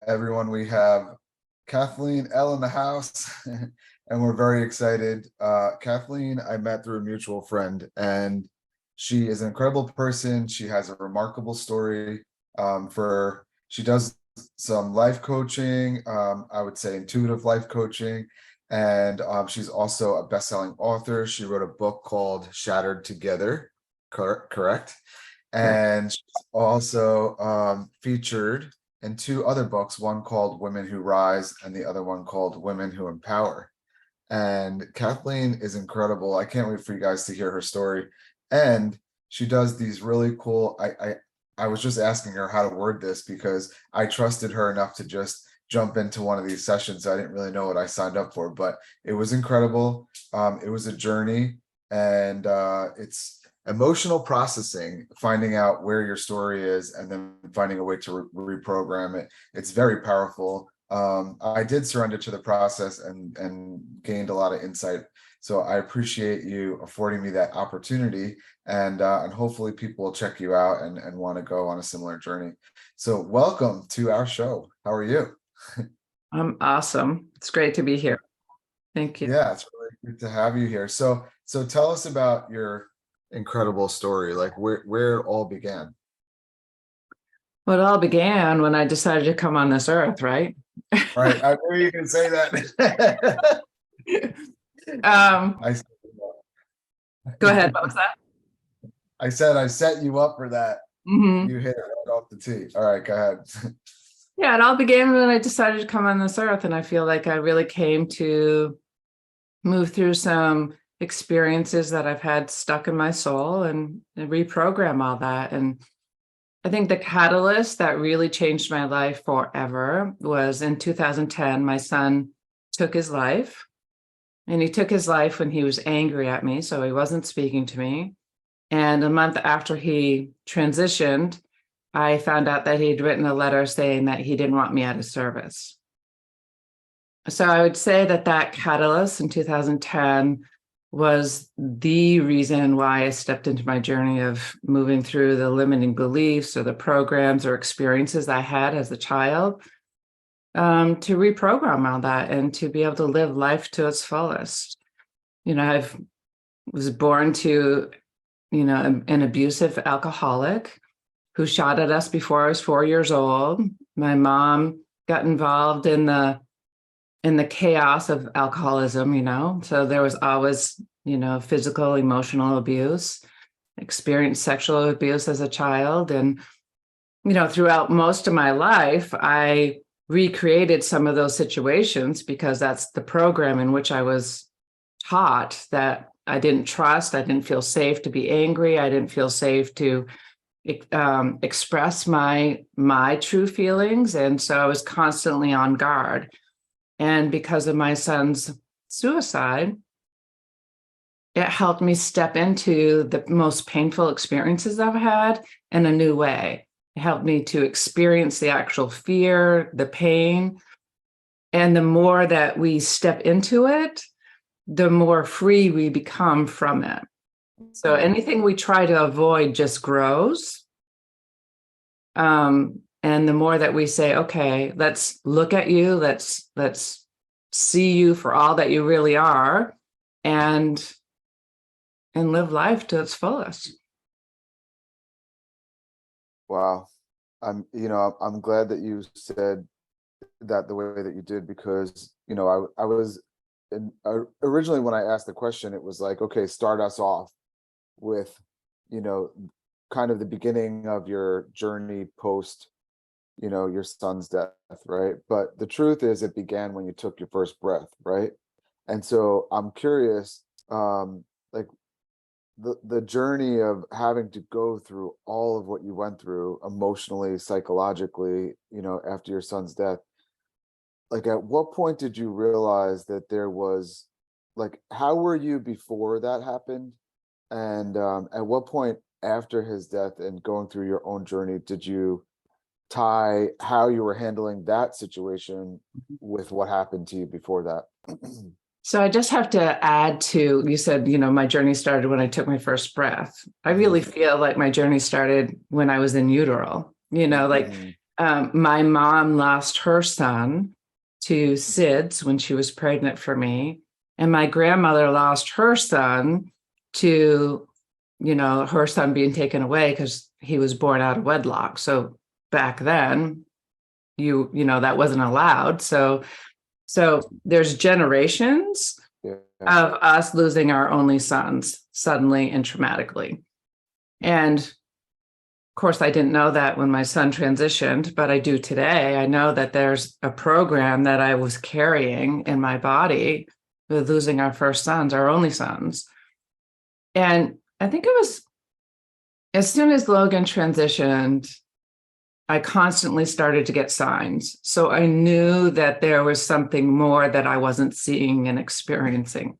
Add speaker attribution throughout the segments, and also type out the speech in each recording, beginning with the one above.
Speaker 1: Everyone. We have Cathleen Elle in the house, and we're very excited. Kathleen, I met through a mutual friend, and she is an incredible person. She has a remarkable story. For she does some life coaching, I would say intuitive life coaching, and she's also a best-selling author. She wrote a book called Shattered Together, correct?
Speaker 2: Correct.
Speaker 1: And she's also featured and two other books, one called Women Who Rise and the other one called Women Who Empower. And Kathleen is incredible. I can't wait for you guys to hear her story. And she does these really cool, I was just asking her how to word this because I trusted her enough to just jump into one of these sessions. I didn't really know what I signed up for, but it was incredible. It was a journey, and it's emotional processing, finding out where your story is and then finding a way to reprogram it. It's very powerful. I did surrender to the process and gained a lot of insight. So I appreciate you affording me that opportunity, and hopefully people will check you out and want to go on a similar journey. So welcome to our show. How are you?
Speaker 2: I'm awesome. It's great to be here. Thank you.
Speaker 1: Yeah, it's really good to have you here. So tell us about your incredible story, like where it all began.
Speaker 2: Well, it all began when I decided to come on this earth, right?
Speaker 1: Right, I knew you could say that.
Speaker 2: um,
Speaker 1: I
Speaker 2: Go ahead. What was that?
Speaker 1: I said I set you up for that.
Speaker 2: Mm-hmm.
Speaker 1: You hit it right off the tee. All right, go ahead.
Speaker 2: Yeah, it all began when I decided to come on this earth, and I feel like I really came to move through some experiences that I've had stuck in my soul and reprogram all that. And I think the catalyst that really changed my life forever was in 2010. My son took his life, and he took his life when he was angry at me, so he wasn't speaking to me. And a month after he transitioned, I found out that he'd written a letter saying that he didn't want me at his service. So I would say that catalyst in 2010 was the reason why I stepped into my journey of moving through the limiting beliefs or the programs or experiences I had as a child, to reprogram all that and to be able to live life to its fullest. I was born to, an abusive alcoholic who shot at us before I was 4 years old. My mom got involved in the chaos of alcoholism, so there was always, physical, emotional abuse, experienced sexual abuse as a child. And, throughout most of my life, I recreated some of those situations because that's the program in which I was taught that I didn't trust. I didn't feel safe to be angry. I didn't feel safe to express my true feelings. And so I was constantly on guard. And because of my son's suicide, it helped me step into the most painful experiences I've had in a new way. It helped me to experience the actual fear, the pain. And the more that we step into it, the more free we become from it. So anything we try to avoid just grows. And the more that we say, okay, let's look at you, let's see you for all that you really are, and live life to its fullest.
Speaker 1: Wow. I'm glad that you said that the way that you did, because I was originally, when I asked the question, it was like, okay, start us off with kind of the beginning of your journey post your son's death, right? But the truth is, it began when you took your first breath, right? And so I'm curious, like the journey of having to go through all of what you went through emotionally, psychologically, after your son's death. Like, at what point did you realize that there was, like, how were you before that happened? And at what point after his death and going through your own journey did you tie how you were handling that situation with what happened to you before that?
Speaker 2: So I just have to add to, you said, my journey started when I took my first breath. I really feel like my journey started when I was in utero, like My mom lost her son to SIDS when she was pregnant for me. And my grandmother lost her son to, her son being taken away because he was born out of wedlock. So back then, that wasn't allowed. So there's generations
Speaker 1: Yeah.
Speaker 2: of us losing our only sons suddenly and traumatically. And of course, I didn't know that when my son transitioned, but I do today. I know that there's a program that I was carrying in my body with losing our first sons, our only sons. And I think it was as soon as Logan transitioned, I constantly started to get signs. So I knew that there was something more that I wasn't seeing and experiencing.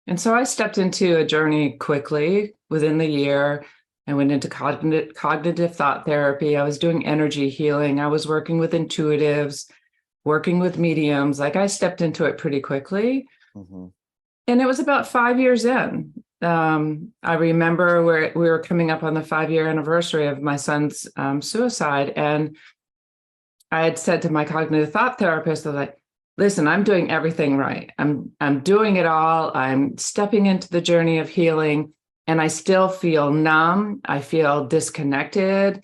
Speaker 2: And so I stepped into a journey quickly within the year. I went into cognitive thought therapy. I was doing energy healing. I was working with intuitives, working with mediums. Like I stepped into it pretty quickly.
Speaker 1: Mm-hmm.
Speaker 2: And it was about 5 years in. I remember we were coming up on the 5-year anniversary of my son's suicide. And I had said to my cognitive thought therapist, I was like, listen, I'm doing everything right. I'm doing it all. I'm stepping into the journey of healing. And I still feel numb. I feel disconnected.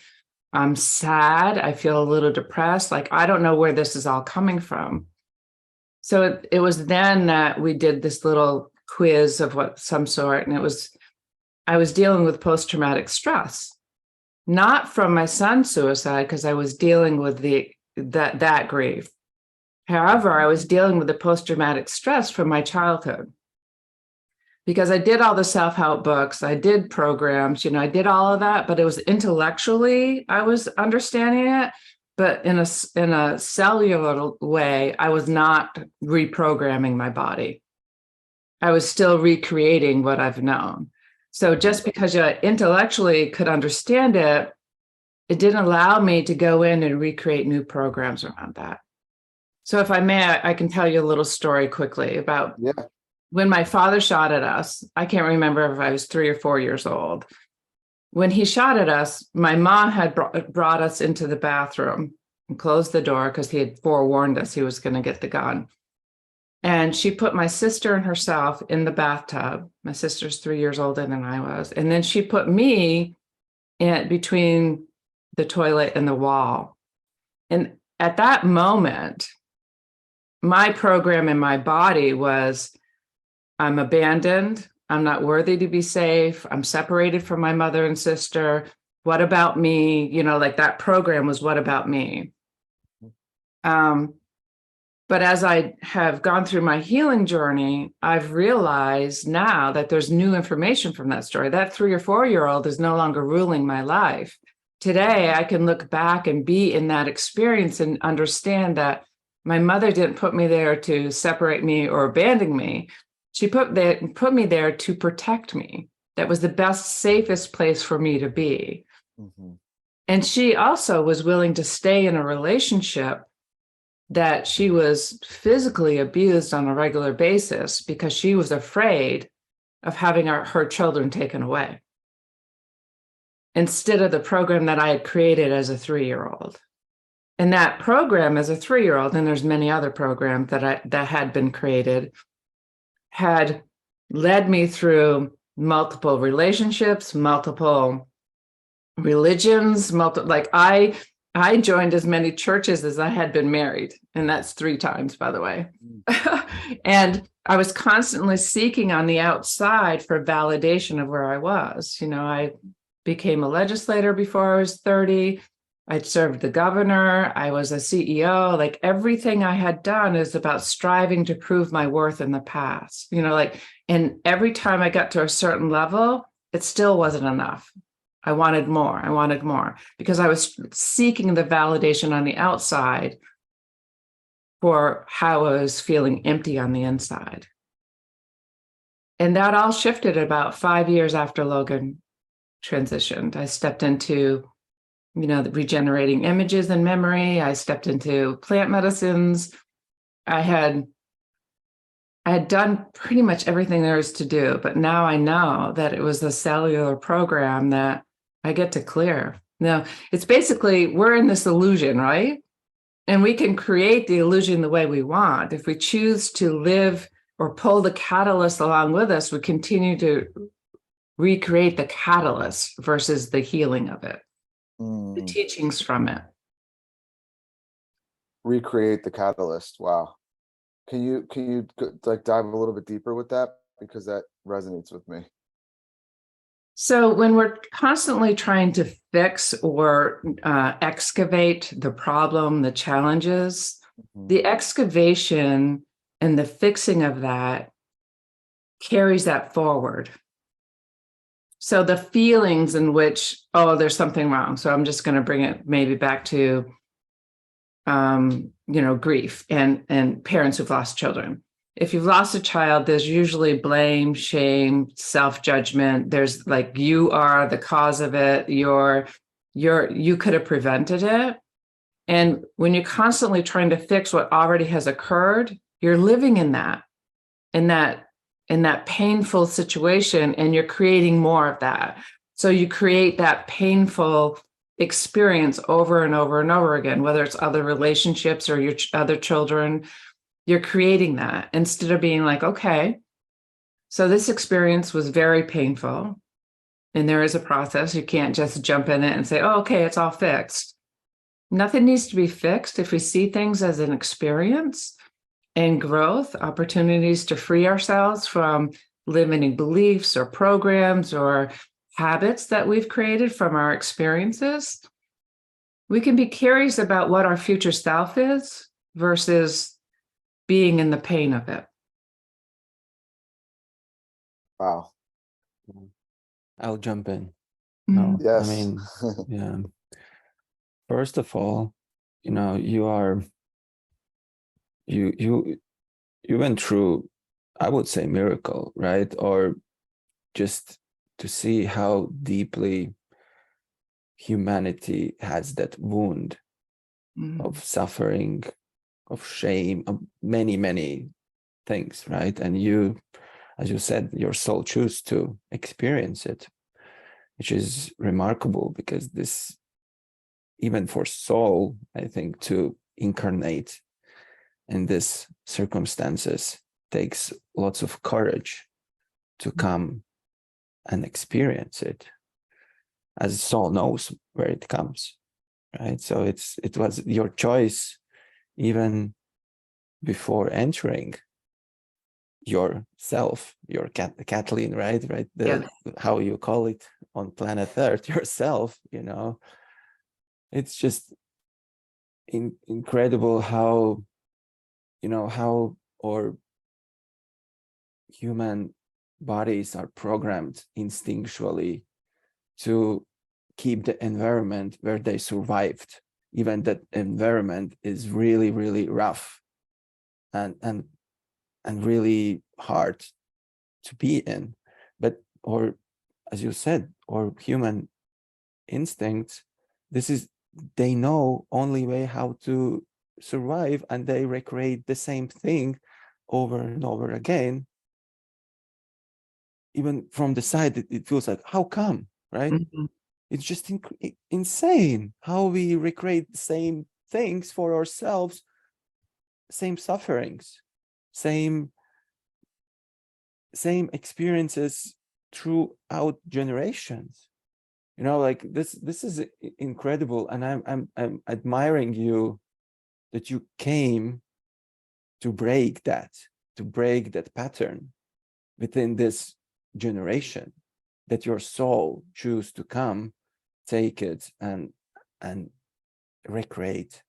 Speaker 2: I'm sad. I feel a little depressed. Like, I don't know where this is all coming from. So it was then that we did this little quiz of some sort. And I was dealing with post-traumatic stress, not from my son's suicide, because I was dealing with that grief. However, I was dealing with the post-traumatic stress from my childhood. Because I did all the self-help books, I did programs, I did all of that, but it was intellectually, I was understanding it, but in a cellular way, I was not reprogramming my body. I was still recreating what I've known. So just because you intellectually could understand it, it didn't allow me to go in and recreate new programs around that. So if I may, I can tell you a little story quickly about when my father shot at us. I can't remember if I was 3 or 4 years old. When he shot at us, my mom had brought us into the bathroom and closed the door because he had forewarned us he was going to get the gun. And she put my sister and herself in the bathtub. My sister's 3 years older than I was. And then she put me in between the toilet and the wall. And at that moment, my program in my body was, I'm abandoned. I'm not worthy to be safe. I'm separated from my mother and sister. What about me? Like that program was, what about me? But as I have gone through my healing journey, I've realized now that there's new information from that story. That 3 or 4-year-old is no longer ruling my life. Today, I can look back and be in that experience and understand that my mother didn't put me there to separate me or abandon me. She put me there to protect me. That was the best, safest place for me to be. Mm-hmm. And she also was willing to stay in a relationship that she was physically abused on a regular basis because she was afraid of having her children taken away, instead of the program that I had created as a 3-year-old. And that program as a 3-year-old, and there's many other programs that had been created, had led me through multiple relationships, multiple religions, I joined as many churches as I had been married. And that's 3 times, by the way. And I was constantly seeking on the outside for validation of where I was. I became a legislator before I was 30. I'd served the governor. I was a CEO. Like everything I had done is about striving to prove my worth in the past, and every time I got to a certain level, it still wasn't enough. I wanted more because I was seeking the validation on the outside for how I was feeling empty on the inside. And that all shifted about 5 years after Logan transitioned. I stepped into, the regenerating images and memory. I stepped into plant medicines. I had done pretty much everything there is to do, but now I know that it was a cellular program that I get to clear. No, it's basically we're in this illusion, right? And we can create the illusion the way we want. If we choose to live or pull the catalyst along with us, we continue to recreate the catalyst versus the healing of it, the
Speaker 1: Mm,
Speaker 2: teachings from it.
Speaker 1: recreate the catalyst. Wow. Can you like dive a little bit deeper with that? Because that resonates with me.
Speaker 2: So when we're constantly trying to fix or excavate the problem, the challenges,
Speaker 1: Mhm.
Speaker 2: the excavation and the fixing of that carries that forward. So the feelings in which, oh, there's something wrong. So I'm just going to bring it maybe back to, grief and parents who've lost children. If you've lost a child, there's usually blame, shame, self-judgment. There's like, you are the cause of it. You could have prevented it. And when you're constantly trying to fix what already has occurred, you're living in that in that painful situation, and you're creating more of that. So you create that painful experience over and over and over again, whether it's other relationships or your other children. You're creating that instead of being like, okay, so this experience was very painful, and there is a process. You can't just jump in it and say, oh, okay, it's all fixed. Nothing needs to be fixed. If we see things as an experience and growth, opportunities to free ourselves from limiting beliefs or programs or habits that we've created from our experiences, we can be curious about what our future self is versus being in the pain of it.
Speaker 1: Wow.
Speaker 3: I'll jump in.
Speaker 2: Mhm.
Speaker 3: No, I
Speaker 1: Yes.
Speaker 3: mean, yeah. First of all, you are you went through, I would say, miracle, right? Or just to see how deeply humanity has that wound
Speaker 2: Mhm.
Speaker 3: of suffering, of shame, of many, many things, right? And you, as you said, your soul chose to experience it, which is remarkable, because this, even for soul, I think, to incarnate in this circumstances takes lots of courage to come and experience it, as soul knows where it comes, right? So it was your choice even before entering yourself, your Kathleen, right?
Speaker 2: Yeah.
Speaker 3: How you call it on planet Earth, yourself. It's just incredible how how our human bodies are programmed instinctually to keep the environment where they survived, even that environment is really, really rough and really hard to be in. But, or as you said, or human instincts, they know only way how to survive, and they recreate the same thing over and over again. Even from the side, it feels like, how come, right?
Speaker 2: Mhm.
Speaker 3: It's just insane how we recreate the same things for ourselves, same sufferings, same experiences throughout generations. Like this is incredible, and I'm admiring you that you came to break that pattern within this generation, that your soul choose to come, take it, and recreate.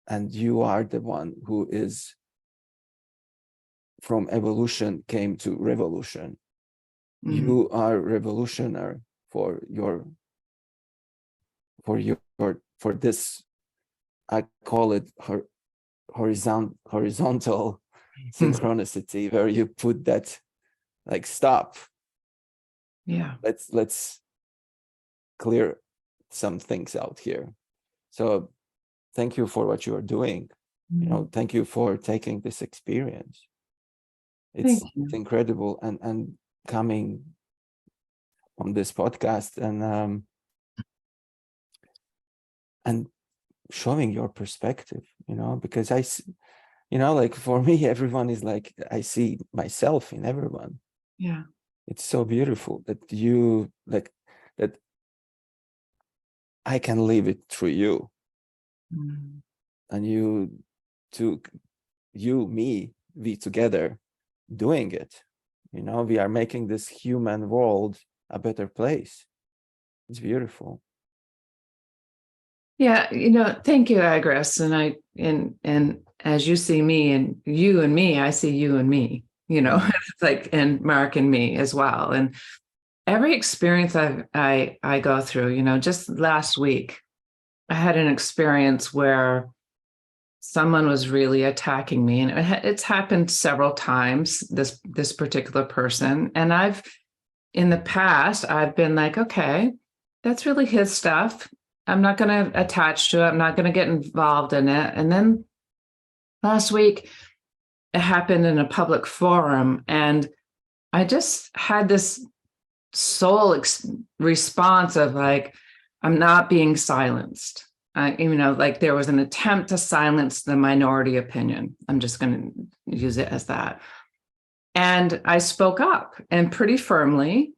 Speaker 3: And you are the one who is from evolution came to revolution.
Speaker 2: Mhm.
Speaker 3: You are revolutionary for this, I call it horizontal synchronicity, where you put that, like, stop,
Speaker 2: Yeah.
Speaker 3: let's clear some things out here. So thank you for what you are doing.
Speaker 2: Mhm.
Speaker 3: Thank you for taking this experience.
Speaker 2: Thank
Speaker 3: It's
Speaker 2: you.
Speaker 3: incredible, and coming on this podcast, and and showing your perspective, because like for me, everyone is like, I see myself in everyone.
Speaker 2: Yeah.
Speaker 3: It's so beautiful that you like that I can live it through you, and me, we together doing it. We are making this human world a better place. It's beautiful.
Speaker 2: Yeah, thank you, Agris. And as you see me and you and me, I see you and me, it's like, and Mark and me as well. And every experience I go through, just last week, I had an experience where someone was really attacking me, and it's happened several times, this particular person. And in the past, I've been like, okay, that's really his stuff. I'm not going to attach to it. I'm not going to get involved in it. And then last week, it happened in a public forum, and I just had this soul response of like, I'm not being silenced. Like there was an attempt to silence the minority opinion. I'm just going to use it as that. And I spoke up, and pretty firmly.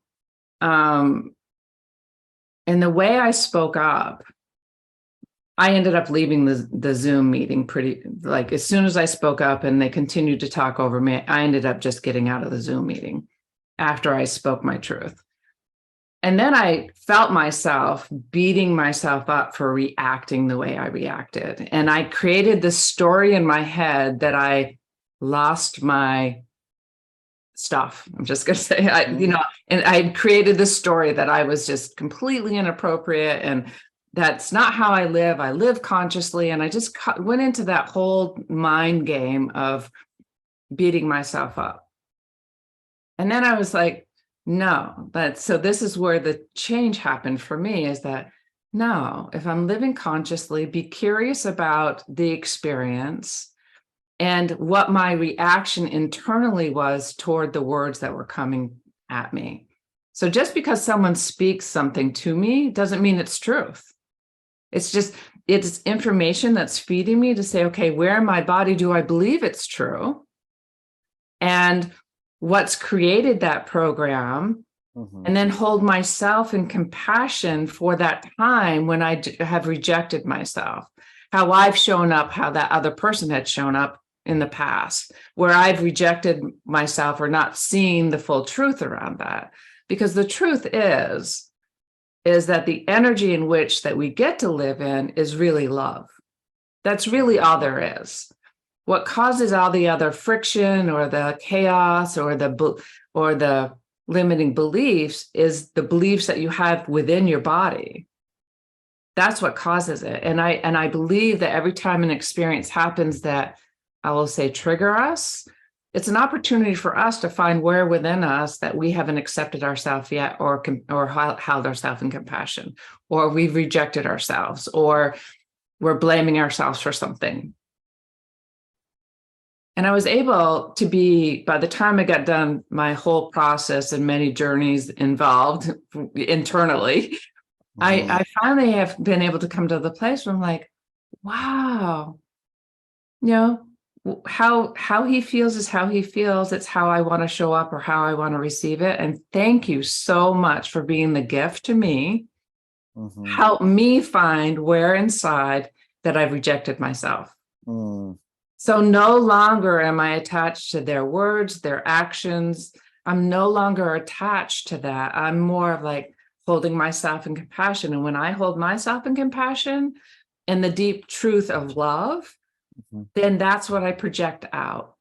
Speaker 2: And the way I spoke up, I ended up leaving the Zoom meeting pretty, like as soon as I spoke up and they continued to talk over me, I ended up just getting out of the Zoom meeting after I spoke my truth. And then I felt myself beating myself up for reacting the way I reacted. And I created this story in my head that I lost my stuff. I'm just going to say, and I created this story that I was just completely inappropriate, and that's not how I live. I live consciously. And I just went into that whole mind game of beating myself up. And then I was like, no, so this is where the change happened for me, is that no, if I'm living consciously, be curious about the experience and what my reaction internally was toward the words that were coming at me. So just because someone speaks something to me doesn't mean it's truth. It's information that's feeding me to say, okay, where in my body do I believe it's true? And what's created that program? And then hold myself in compassion for that time when I have rejected myself, how I've shown up, how that other person had shown up in the past, where I've rejected myself or not seeing the full truth around that. Because the truth is that the energy in which that we get to live in is really love. That's really all there is. What causes all the other friction or the chaos or the limiting beliefs is the beliefs that you have within your body. That's what causes it. And I believe that every time an experience happens that I will say trigger us, it's an opportunity for us to find where within us that we haven't accepted ourselves yet, or held ourselves in compassion, or we've rejected ourselves, or we're blaming ourselves for something. And I was able to be, by the time I got done my whole process and many journeys involved internally, I finally have been able to come to the place where I'm like, wow, how he feels is how he feels. It's how I want to show up or how I want to receive it. And thank you so much for being the gift to me. Help me find where inside that I've rejected myself. So no longer am I attached to their words, their actions. I'm no longer attached to that. I'm more of like holding myself in compassion. And when I hold myself in compassion and the deep truth of love, then that's what I project out.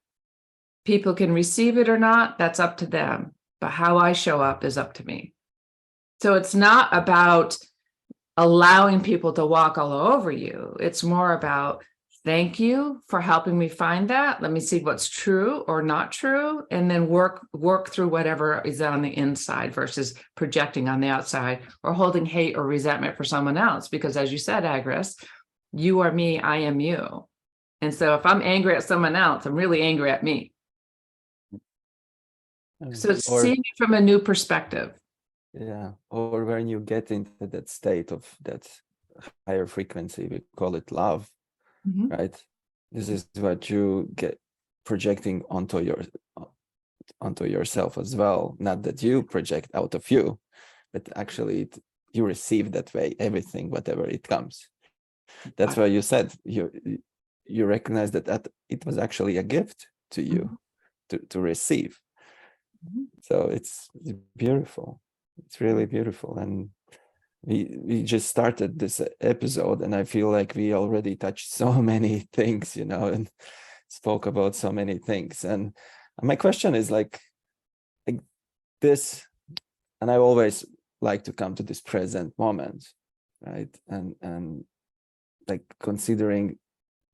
Speaker 2: People can receive it or not, that's up to them. But how I show up is up to me. So it's not about allowing people to walk all over you. It's more about, thank you for helping me find that. Let me see what's true or not true, and then work through whatever is on the inside versus projecting on the outside or holding hate or resentment for someone else. Because as you said, Agris, you are me, I am you. And so if I'm angry at someone else, I'm really angry at me. So it's seeing it from a new perspective.
Speaker 3: Yeah. Or when you get into that state of that higher frequency, we call it love,
Speaker 2: Mhm.
Speaker 3: right? This is what you get projecting onto yourself as well. Not that you project out of you, but actually you receive that way everything, whatever it comes. That's why you said you recognize that it was actually a gift to you to receive.
Speaker 2: Mhm.
Speaker 3: So it's beautiful. It's really beautiful. And we just started this episode, and I feel like we already touched so many things, and spoke about so many things. And my question is like this, and I always like to come to this present moment, right? And like considering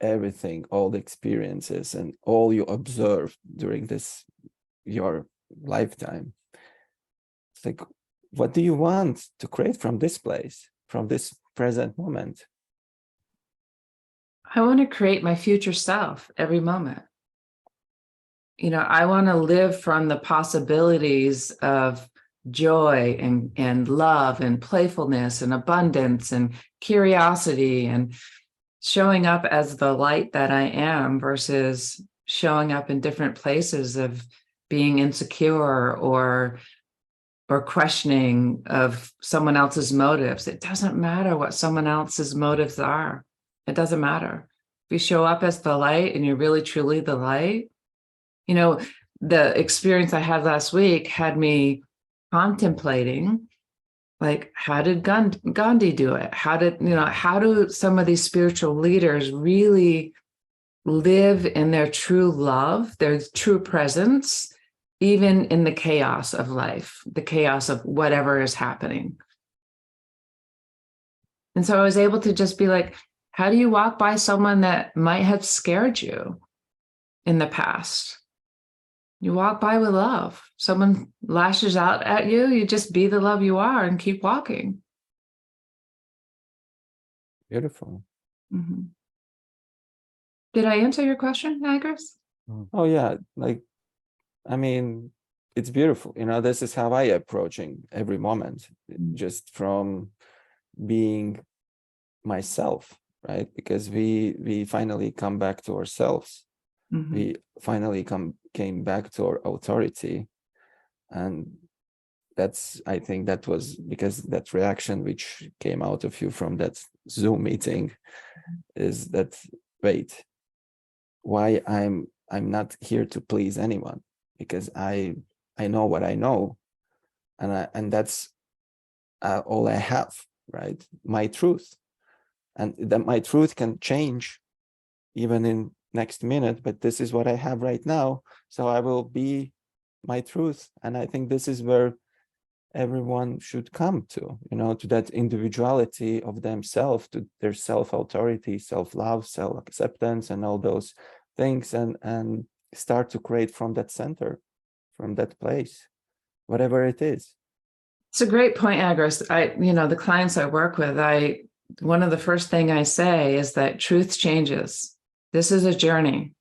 Speaker 3: everything, all the experiences and all you observed during your lifetime. It's like, what do you want to create from this place, from this present moment?
Speaker 2: I want to create my future self every moment. I want to live from the possibilities of joy and love and playfulness and abundance and curiosity and showing up as the light that I am versus showing up in different places of being insecure or questioning of someone else's motives. It doesn't matter what someone else's motives are. It doesn't matter. If you show up as the light and you're really truly the light, the experience I had last week had me contemplating, like, how did Gandhi do it? How do some of these spiritual leaders really live in their true love, their true presence, even in the chaos of life, the chaos of whatever is happening? And so I was able to just be like, how do you walk by someone that might have scared you in the past? You walk by with love. Someone lashes out at you, you just be the love you are and keep walking.
Speaker 3: Beautiful.
Speaker 2: Mm-hmm. Did I answer your question, Agris?
Speaker 3: Oh yeah, like, I mean, it's beautiful. This is how I approaching every moment, just from being myself, right? Because we finally come back to ourselves.
Speaker 2: Mm-hmm.
Speaker 3: We finally came back to our authority. And I think that was because that reaction which came out of you from that Zoom meeting is that, wait, why I'm not here to please anyone, because I know what I know, and that's all I have, right? My truth, and that my truth can change even in next minute, but this is what I have right now, so I will be my truth. And I think this is where everyone should come to that individuality of themselves, to their self-authority, self-love, self-acceptance, and all those things, and start to create from that center, from that place, whatever it is.
Speaker 2: It's a great point, Agris. The clients I work with, one of the first thing I say is that truth changes. This is a journey.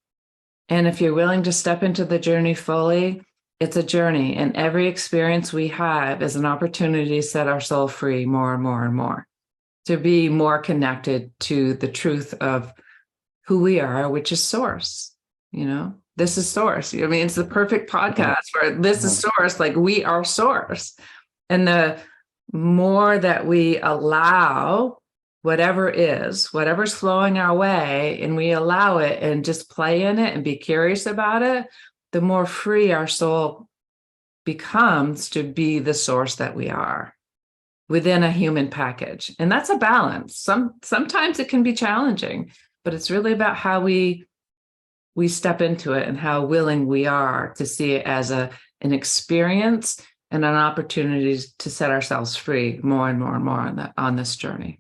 Speaker 2: And if you're willing to step into the journey fully, it's a journey. And every experience we have is an opportunity to set our soul free more and more and more, to be more connected to the truth of who we are, which is source. This is source. I mean, it's the perfect podcast where this is source, like we are source. And the more that we allow whatever's flowing our way, and we allow it and just play in it and be curious about it, the more free our soul becomes to be the source that we are within a human package. And that's a balance. Sometimes it can be challenging, but it's really about how we step into it and how willing we are to see it as an experience and an opportunity to set ourselves free more and more and more on this journey.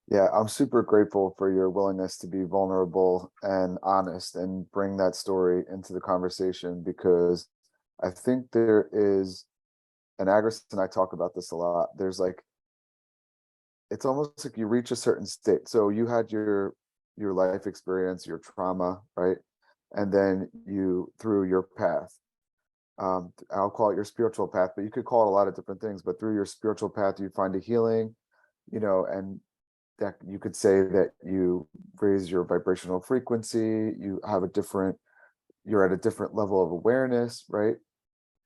Speaker 1: Yeah, I'm super grateful for your willingness to be vulnerable and honest and bring that story into the conversation, because I think there is, and Agris and I talk about this a lot, there's like, it's almost like you reach a certain state. So you had your life experience, your trauma, right? And then you, through your path, I'll call it your spiritual path, but you could call it a lot of different things. But through your spiritual path, you find a healing, and that you could say that you raise your vibrational frequency, you're at a different level of awareness, right?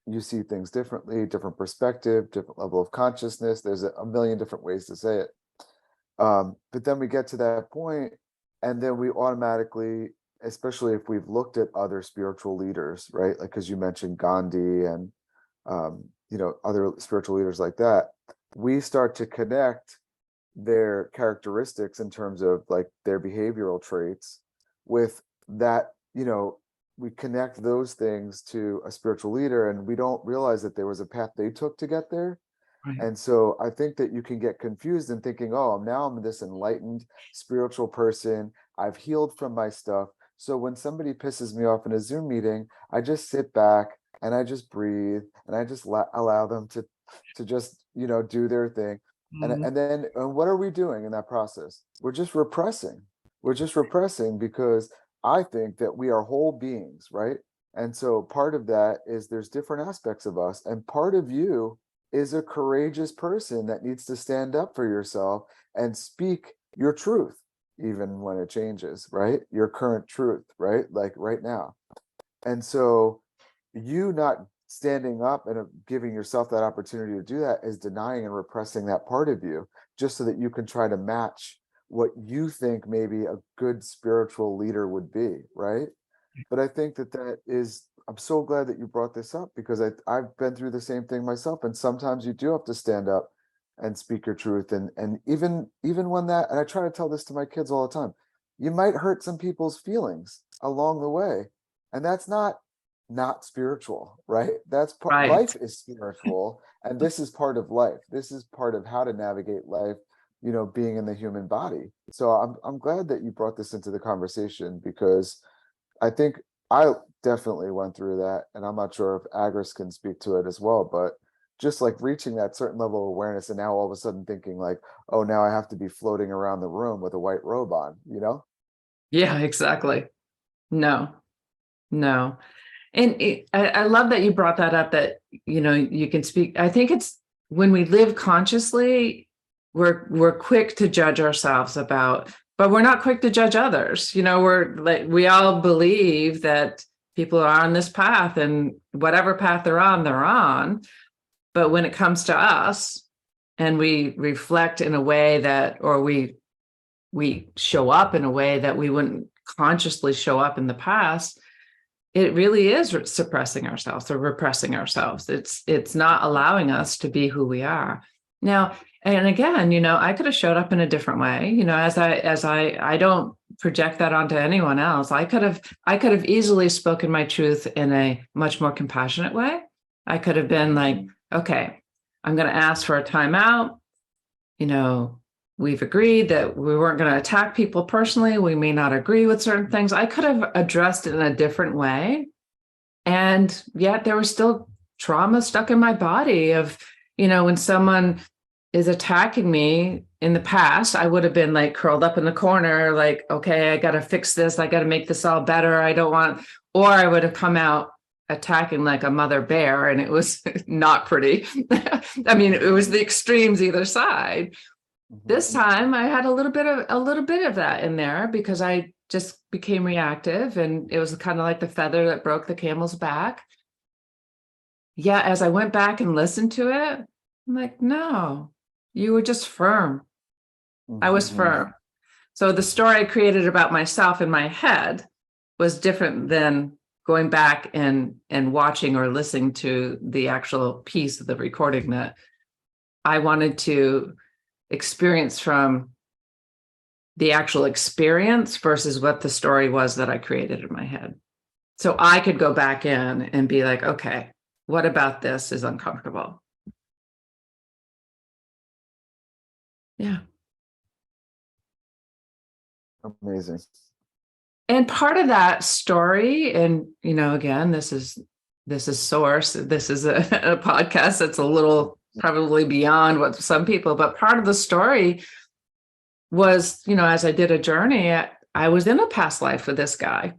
Speaker 1: You see things differently, different perspective, different level of consciousness. There's a million different ways to say it. But then we get to that point, and then we automatically, especially if we've looked at other spiritual leaders, right? Like, because you mentioned Gandhi and, other spiritual leaders like that, we start to connect their characteristics in terms of like their behavioral traits with that, we connect those things to a spiritual leader, and we don't realize that there was a path they took to get there.
Speaker 2: Right.
Speaker 1: And so I think that you can get confused in thinking, oh, now I'm this enlightened spiritual person. I've healed from my stuff. So when somebody pisses me off in a Zoom meeting, I just sit back and I just breathe and I just allow them to just, do their thing. And what are we doing in that process? We're just repressing. We're just repressing because I think that we are whole beings, right? And so part of that is there's different aspects of us, and part of you is a courageous person that needs to stand up for yourself and speak your truth, even when it changes, right? Your current truth, right? Like right now. And so you not standing up and giving yourself that opportunity to do that is denying and repressing that part of you, just so that you can try to match what you think maybe a good spiritual leader would be, right? But I think that I'm so glad that you brought this up, because I've been through the same thing myself. And sometimes you do have to stand up and speak your truth. And even when that, and I try to tell this to my kids all the time, you might hurt some people's feelings along the way. And that's not spiritual, right? That's
Speaker 2: Right.
Speaker 1: Life is spiritual. And this is part of life. This is part of how to navigate life, being in the human body. So I'm glad that you brought this into the conversation, because I think I definitely went through that, and I'm not sure if Agris can speak to it as well, but just like reaching that certain level of awareness, and now all of a sudden thinking like, oh, now I have to be floating around the room with a white robe on,
Speaker 2: Yeah, exactly. No. And I love that you brought that up, that, you can speak. I think it's when we live consciously, we're quick to judge ourselves but we're not quick to judge others. We're like, we all believe that people are on this path, and whatever path they're on. But when it comes to us and we reflect in a way that, or we show up in a way that we wouldn't consciously show up in the past, it really is suppressing ourselves or repressing ourselves. It's not allowing us to be who we are. Now, and again, I could have showed up in a different way, as I don't project that onto anyone else. I could have easily spoken my truth in a much more compassionate way. I could have been like, okay, I'm going to ask for a timeout. We've agreed that we weren't going to attack people personally. We may not agree with certain things. I could have addressed it in a different way. And yet there was still trauma stuck in my body of, when someone is attacking me in the past, I would have been like curled up in the corner, like, okay, I got to fix this. I got to make this all better. Or I would have come out attacking like a mother bear, and it was not pretty. I mean, it was the extremes either side. This time I had a little bit of that in there, because I just became reactive, and it was kind of like the feather that broke the camel's back. Yeah, as I went back and listened to it, I'm like, no, you were just firm. I was firm. So the story I created about myself in my head was different than going back and watching or listening to the actual piece of the recording that I wanted to experience from the actual experience versus what the story was that I created in my head. So I could go back in and be like, okay, what about this is uncomfortable? Yeah.
Speaker 1: Amazing.
Speaker 2: And part of that story, and again, this is Source. This is a podcast that's a little probably beyond what some people, but part of the story was, as I did a journey, I was in a past life with this guy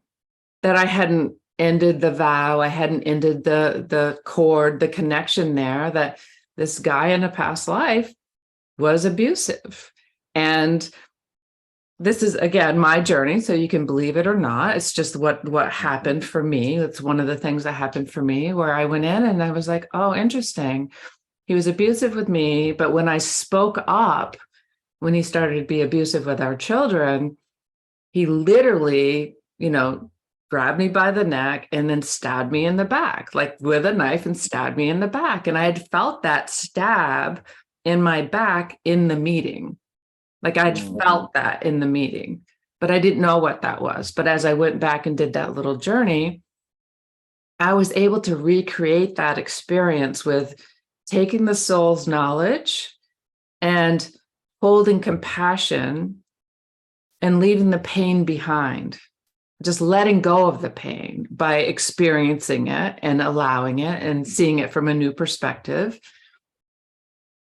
Speaker 2: that I hadn't ended the vow. I hadn't ended the cord, the connection there, that this guy in a past life was abusive. And this is, again, my journey, so you can believe it or not. It's just what happened for me. It's one of the things that happened for me, where I went in and I was like, oh, interesting. He was abusive with me, but when I spoke up, when he started to be abusive with our children, he literally, grabbed me by the neck and then stabbed me in the back, like with a knife, and stabbed me in the back. And I had felt that stab in my back in the meeting. Like I'd felt that in the meeting, but I didn't know what that was. But as I went back and did that little journey, I was able to recreate that experience with taking the soul's knowledge and holding compassion and leaving the pain behind, just letting go of the pain by experiencing it and allowing it and seeing it from a new perspective,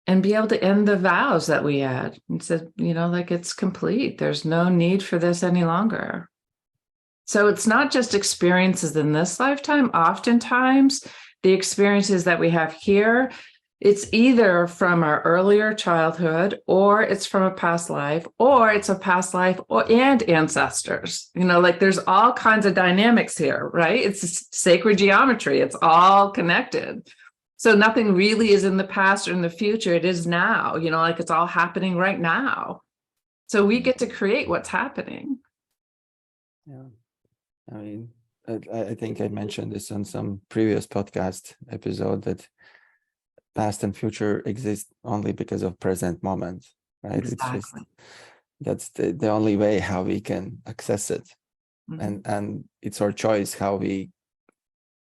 Speaker 2: and be able to end the vows that we had and said, like, it's complete. There's no need for this any longer. So it's not just experiences in this lifetime. Oftentimes, the experiences that we have here, it's either from our earlier childhood, or it's from a past life, or it's a past life and ancestors. Like there's all kinds of dynamics here, right? It's sacred geometry. It's all connected. So nothing really is in the past or in the future. It is now, like it's all happening right now. So we get to create what's happening.
Speaker 3: Yeah. I mean, I think I mentioned this on some previous podcast episode, that past and future exist only because of present moment, right?
Speaker 2: Exactly.
Speaker 3: It's just, that's the only way how we can access it.
Speaker 2: Mm-hmm.
Speaker 3: And it's our choice how we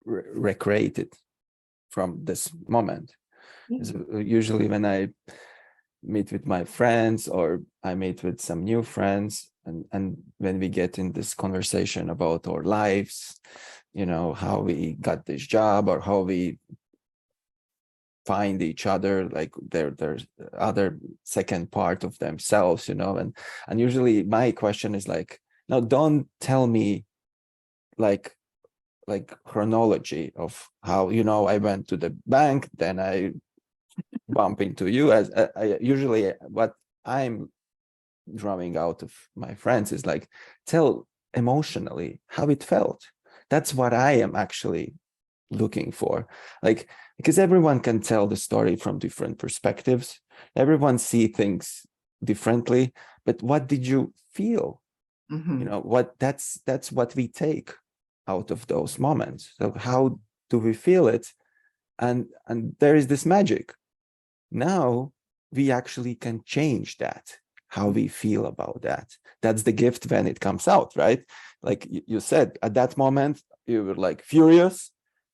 Speaker 3: recreate it from this moment.
Speaker 2: Mm-hmm.
Speaker 3: Usually when I meet with my friends, or I meet with some new friends, and when we get in this conversation about our lives, how we got this job, or how we find each other, like there's other second part of themselves, and usually my question is like, now don't tell me like chronology of how, I went to the bank, then I bump into you. As I usually, what I'm drawing out of my friends is like, tell emotionally how it felt. That's what I am actually looking for, like, because everyone can tell the story from different perspectives, everyone see things differently, but what did you feel?
Speaker 2: Mm-hmm.
Speaker 3: What that's what we take out of those moments. So how do we feel it? And there is this magic. Now we actually can change that, how we feel about that. That's the gift when it comes out, right? Like you said, at that moment you were like furious,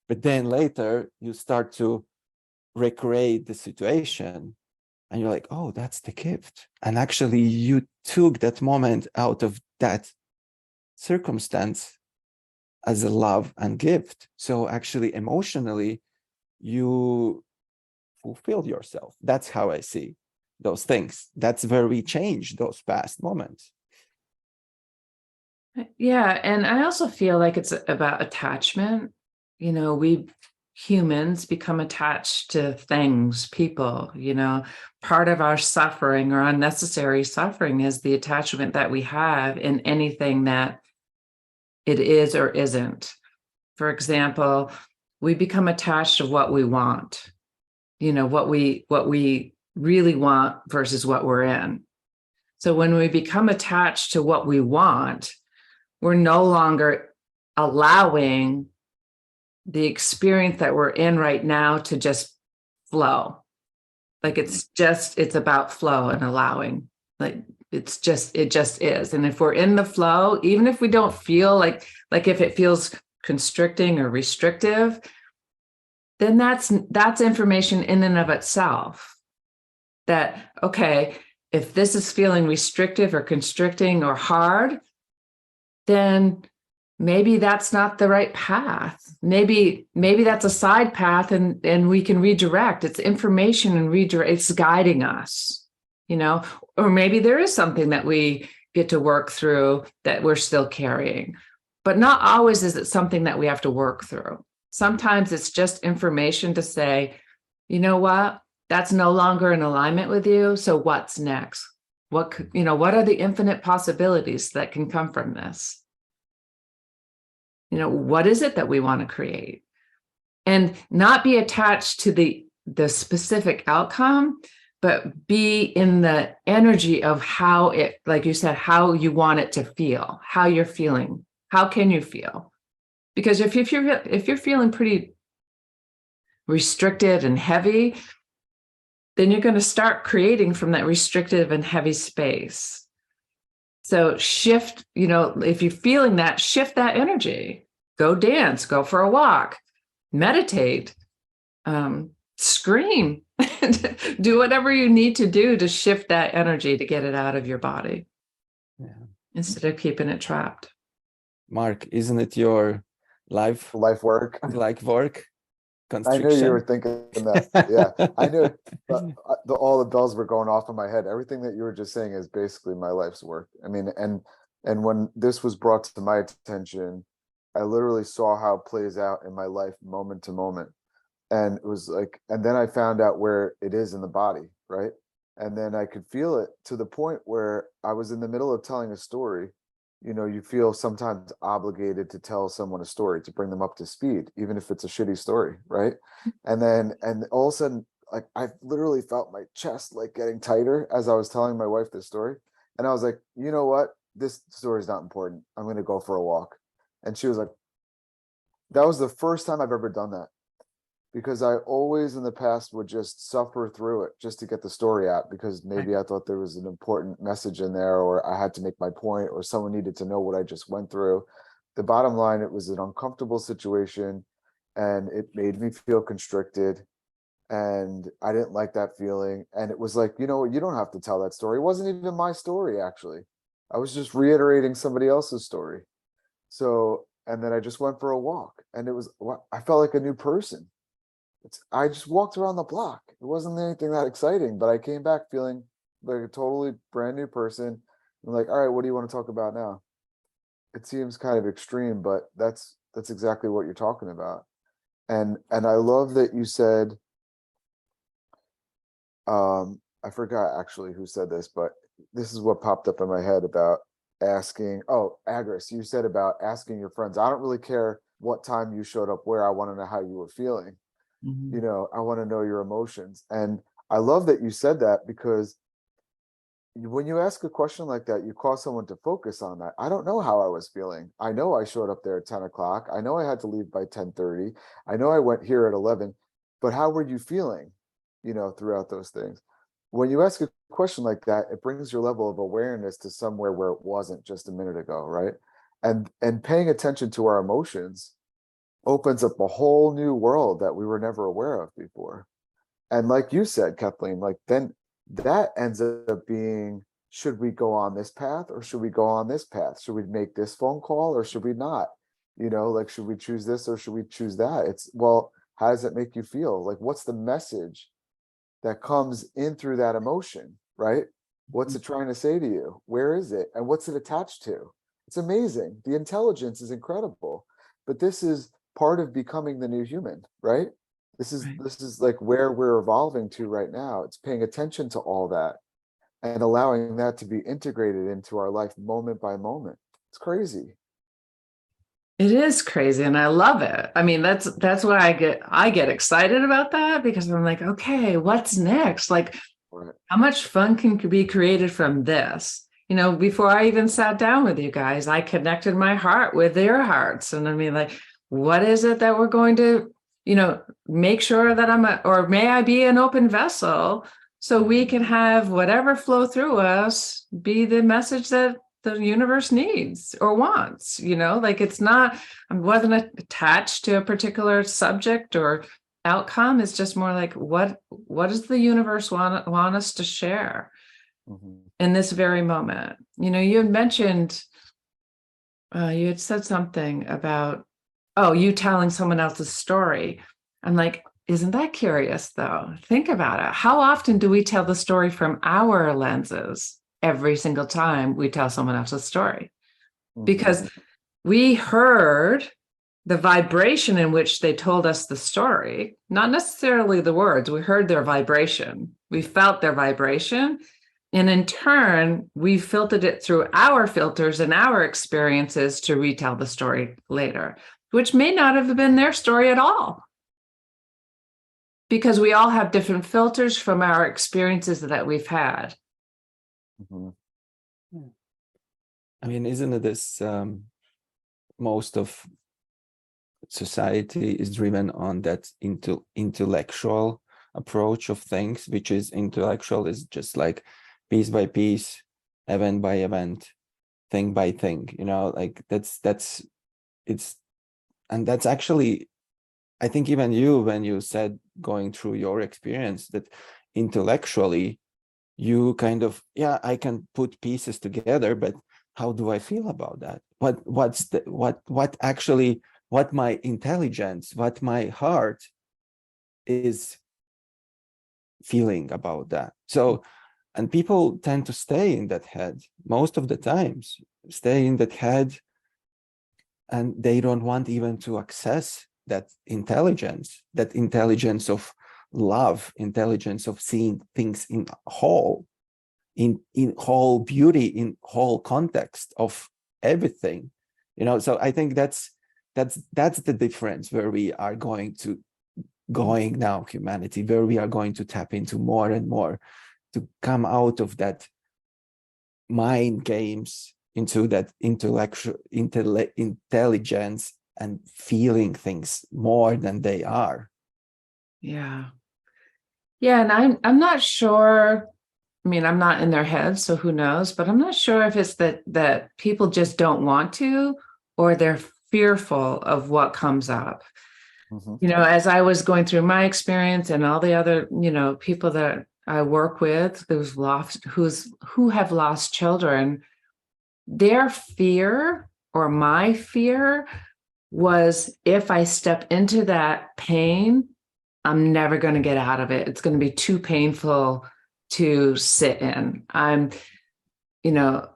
Speaker 3: but then later you start to recreate the situation and you're like, oh, that's the gift. And actually you took that moment out of that circumstance as a love and gift. So actually emotionally you fulfilled yourself. That's how I see those things. That's where we change those past moments.
Speaker 2: Yeah. And I also feel like it's about attachment. We humans become attached to things, people, part of our suffering or unnecessary suffering is the attachment that we have in anything that it is or isn't. For example, we become attached to what we want, what we really want versus what we're in. So when we become attached to what we want, we're no longer allowing the experience that we're in right now to just flow. Like it's about flow and allowing. Like it just is. And if we're in the flow, even if we don't feel like if it feels constricting or restrictive, then that's information in and of itself that, okay, if this is feeling restrictive or constricting or hard, then maybe that's not the right path. Maybe that's a side path and we can redirect. It's information and redirect. It's guiding us, or maybe there is something that we get to work through that we're still carrying. but not always is it something that we have to work through. Sometimes it's just information to say, you know what, that's no longer in alignment with you. So what's next? What are the infinite possibilities that can come from this? What is it that we want to create? And not be attached to the specific outcome, but be in the energy of how it, like you said, how you want it to feel, how you're feeling. How can you feel? Because if you're feeling pretty restricted and heavy, then you're going to start creating from that restrictive and heavy space. So shift, if you're feeling that, shift that energy. Go dance, go for a walk, meditate, scream, do whatever you need to do to shift that energy to get it out of your body.
Speaker 3: Yeah.
Speaker 2: Instead of keeping it trapped.
Speaker 3: Mark, isn't it your life
Speaker 1: work?
Speaker 3: Like work?
Speaker 1: I knew you were thinking that. Yeah, I knew. But all the bells were going off in my head. Everything that you were just saying is basically my life's work. I mean, and when this was brought to my attention, I literally saw how it plays out in my life moment to moment. And it was like, and then I found out where it is in the body, right? And then I could feel it to the point where I was in the middle of telling a story. You feel sometimes obligated to tell someone a story to bring them up to speed, even if it's a shitty story, right? And all of a sudden, like, I literally felt my chest like getting tighter as I was telling my wife this story. And I was like, you know what? This story is not important. I'm going to go for a walk. And she was like, that was the first time I've ever done that. Because I always in the past would just suffer through it just to get the story out, because maybe I thought there was an important message in there, or I had to make my point, or someone needed to know what I just went through. The bottom line, it was an uncomfortable situation and it made me feel constricted, and I didn't like that feeling. And it was like, you don't have to tell that story. It wasn't even my story, actually. I was just reiterating somebody else's story. So, and then I just went for a walk, and I felt like a new person. I just walked around the block. It wasn't anything that exciting, but I came back feeling like a totally brand new person. I'm like, all right, what do you want to talk about now? It seems kind of extreme, but that's exactly what you're talking about. And I love that you said, I forgot actually who said this, but this is what popped up in my head about asking. Oh, Agris, you said about asking your friends. I don't really care what time you showed up where. I want to know how you were feeling. I want to know your emotions. And I love that you said that, because when you ask a question like that, you cause someone to focus on that. I don't know how I was feeling. I know I showed up there at 10 o'clock. I know I had to leave by 10:30. I know I went here at 11, but how were you feeling, throughout those things? When you ask a question like that, it brings your level of awareness to somewhere where it wasn't just a minute ago, right? And paying attention to our emotions opens up a whole new world that we were never aware of before. And like you said, Kathleen, like then that ends up being, should we go on this path or should we go on this path? Should we make this phone call or should we not? Like, should we choose this or should we choose that? It's, well, how does it make you feel? Like, what's the message that comes in through that emotion, right? What's it trying to say to you? Where is it? And what's it attached to? It's amazing. The intelligence is incredible, but this is part of becoming the new human, right? This is like where we're evolving to right now. It's paying attention to all that and allowing that to be integrated into our life moment by moment. It's crazy.
Speaker 2: It is crazy, and I love it. I mean, that's why I get excited about that, because I'm like, okay, what's next? Like, how much fun can be created from this? Before I even sat down with you guys, I connected my heart with their hearts, and I mean, like, what is it that we're going to, make sure that or may I be an open vessel so we can have whatever flow through us be the message that the universe needs or wants, like, it's not, I wasn't attached to a particular subject or outcome. It's just more like, what does the universe want us to share in this very moment? You had mentioned, you had said something about, you telling someone else's story. I'm like, isn't that curious though? Think about it. How often do we tell the story from our lenses every single time we tell someone else's story? Because we heard the vibration in which they told us the story, not necessarily the words. We heard their vibration. We felt their vibration. And in turn, we filtered it through our filters and our experiences to retell the story later, which may not have been their story at all. Because we all have different filters from our experiences that we've had.
Speaker 1: Mhm.
Speaker 3: I mean, isn't it this most of society is driven on that intellectual approach of things, which is intellectual is just like piece by piece, event by event, thing by thing, you know, like that's it's, and that's actually, I think even you, when you said going through your experience, that intellectually you kind of, yeah, I can put pieces together, but how do I feel about that? What actually, what my intelligence, what my heart is feeling about that. So, and people tend to stay in that head most of the times, stay in that head, and they don't want even to access that intelligence of love, intelligence of seeing things in whole, in whole beauty, in whole context of everything, you know. So I think that's the difference where we are going now, humanity, where we are going to tap into more and more to come out of that mind games into that intellectual intelligence and feeling things more than they are.
Speaker 2: Yeah. Yeah. And I'm not sure. I mean, I'm not in their heads, so who knows? But I'm not sure if it's that people just don't want to, or they're fearful of what comes up.
Speaker 1: Mhm.
Speaker 2: You know, as I was going through my experience and all the other, you know, people that I work with who have lost children, their fear, or my fear, was if I step into that pain, I'm never going to get out of it. It's going to be too painful to sit in. You know,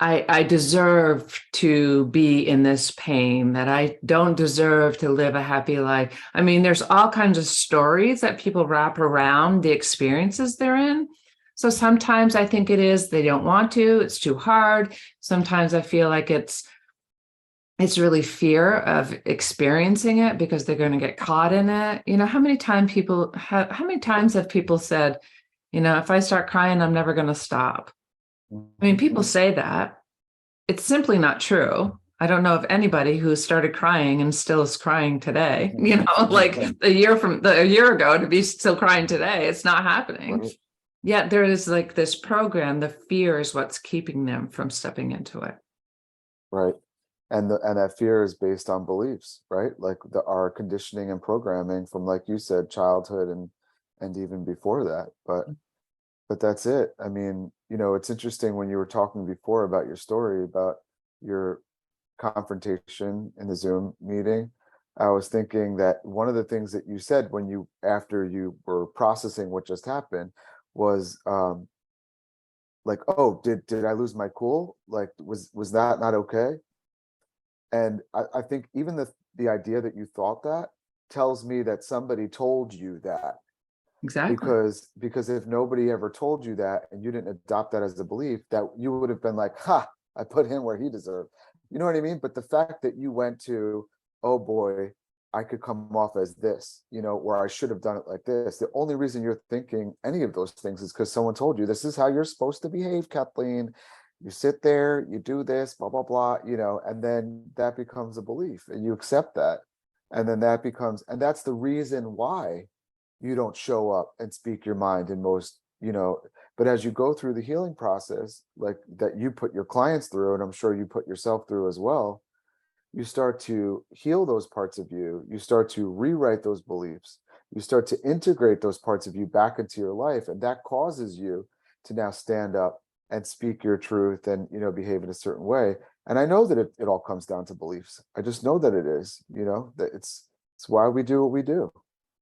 Speaker 2: I deserve to be in this pain, that I don't deserve to live a happy life. I mean, there's all kinds of stories that people wrap around the experiences they're in. So sometimes I think it is they don't want to, it's too hard. Sometimes I feel like it's really fear of experiencing it because they're going to get caught in it. You know, how many times have people said, you know, if I start crying, I'm never going to stop. I mean, people say that. It's simply not true. I don't know of anybody who started crying and still is crying today, you know, like a year ago to be still crying today. It's not happening.
Speaker 1: Right.
Speaker 2: Yet there is like this program, the fear is what's keeping them from stepping into it.
Speaker 1: Right. And that fear is based on beliefs, right? Like our conditioning and programming from, like you said, childhood and even before that. But that's it. I mean, you know, it's interesting when you were talking before about your story about your confrontation in the Zoom meeting. I was thinking that one of the things that you said after you were processing what just happened was like, oh, did I lose my cool? Like, was that not okay? And I think even the idea that you thought that tells me that somebody told you that.
Speaker 2: Exactly.
Speaker 1: Because if nobody ever told you that and you didn't adopt that as a belief, that you would have been like, ha, I put him where he deserved. You know what I mean? But the fact that you went to, oh boy, I could come off as this, you know, where I should have done it like this. The only reason you're thinking any of those things is because someone told you this is how you're supposed to behave, Kathleen. You sit there, you do this, blah, blah, blah, you know, and then that becomes a belief and you accept that. And then and that's the reason why you don't show up and speak your mind in most, you know, but as you go through the healing process, like that you put your clients through, and I'm sure you put yourself through as well, you start to heal those parts of you. You start to rewrite those beliefs. You start to integrate those parts of you back into your life. And that causes you to now stand up and speak your truth and, you know, behave in a certain way. And I know that it all comes down to beliefs. I just know that it is, you know, that it's why we do what we do.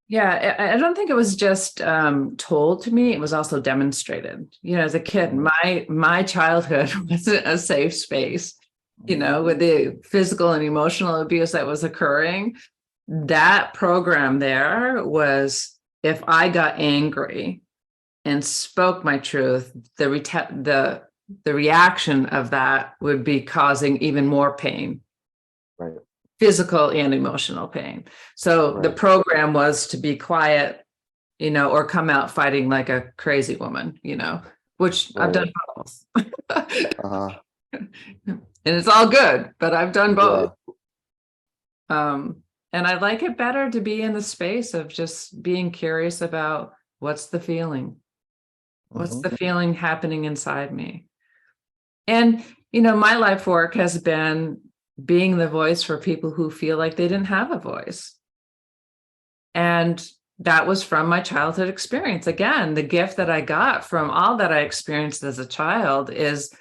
Speaker 2: Yeah, I don't think it was just told to me. It was also demonstrated. You know, as a kid, my childhood was a safe space. with the physical and emotional abuse that was occurring. That program there was, if I got angry and spoke my truth, the reaction of that would be causing even more pain,
Speaker 1: Right.
Speaker 2: physical and emotional pain. So the
Speaker 1: Right.
Speaker 2: program was to be quiet, or come out fighting like a crazy woman, which I've done both.
Speaker 1: Uh-huh.
Speaker 2: And it's all good, but I've done both.
Speaker 1: Yeah.
Speaker 2: And I like it better to be in the space of just being curious about what's the feeling. What's
Speaker 1: Mhm.
Speaker 2: the feeling happening inside me? And, my life work has been being the voice for people who feel like they didn't have a voice. And that was from my childhood experience. Again, the gift that I got from all that I experienced as a child is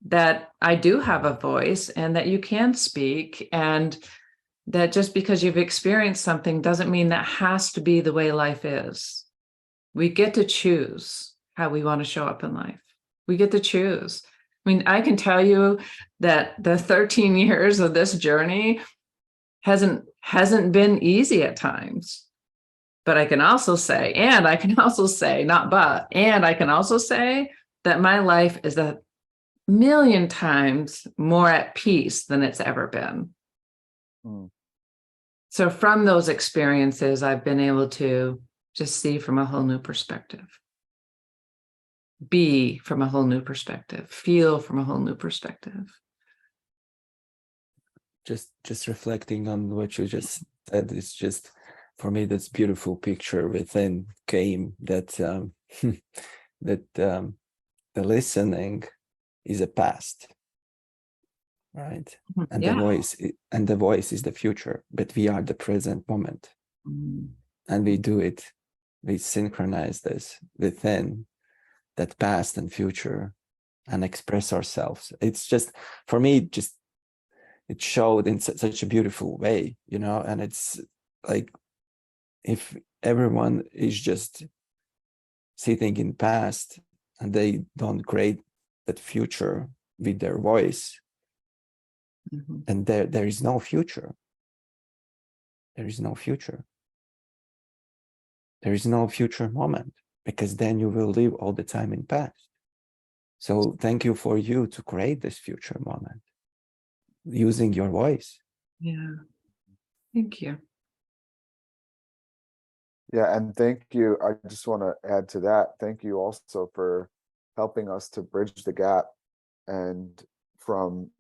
Speaker 2: that I do have a voice and that you can speak, and that just because you've experienced something doesn't mean that has to be the way life is. We get to choose how we want to show up in life. We get to choose. I mean, I can tell you that the 13 years of this journey hasn't been easy at times. But I can also say, and I can also say, not but, and I can also say that my life is 1,000,000 times more at peace than it's ever been.
Speaker 1: Mm.
Speaker 2: So from those experiences, I've been able to just see from a whole new perspective, be from a whole new perspective, feel from a whole new perspective.
Speaker 3: Just reflecting on what you just said, is just, for me, that's beautiful picture within came that that the listening is a past, right? And
Speaker 2: Yeah.
Speaker 3: the voice is the future, but we are the present moment.
Speaker 2: Mm.
Speaker 3: And we synchronize this within that past and future and express ourselves. It's just, for me, it showed in such a beautiful way, and it's like, if everyone is just sitting in past and they don't create that future with their voice,
Speaker 2: Mhm.
Speaker 3: then there is no future. There is no future. There is no future moment, because then you will live all the time in past. So thank you for you to create this future moment using your voice.
Speaker 2: Yeah. Thank you.
Speaker 1: Yeah, and thank you. I just want to add to that. Thank you also for helping us to bridge the gap and from,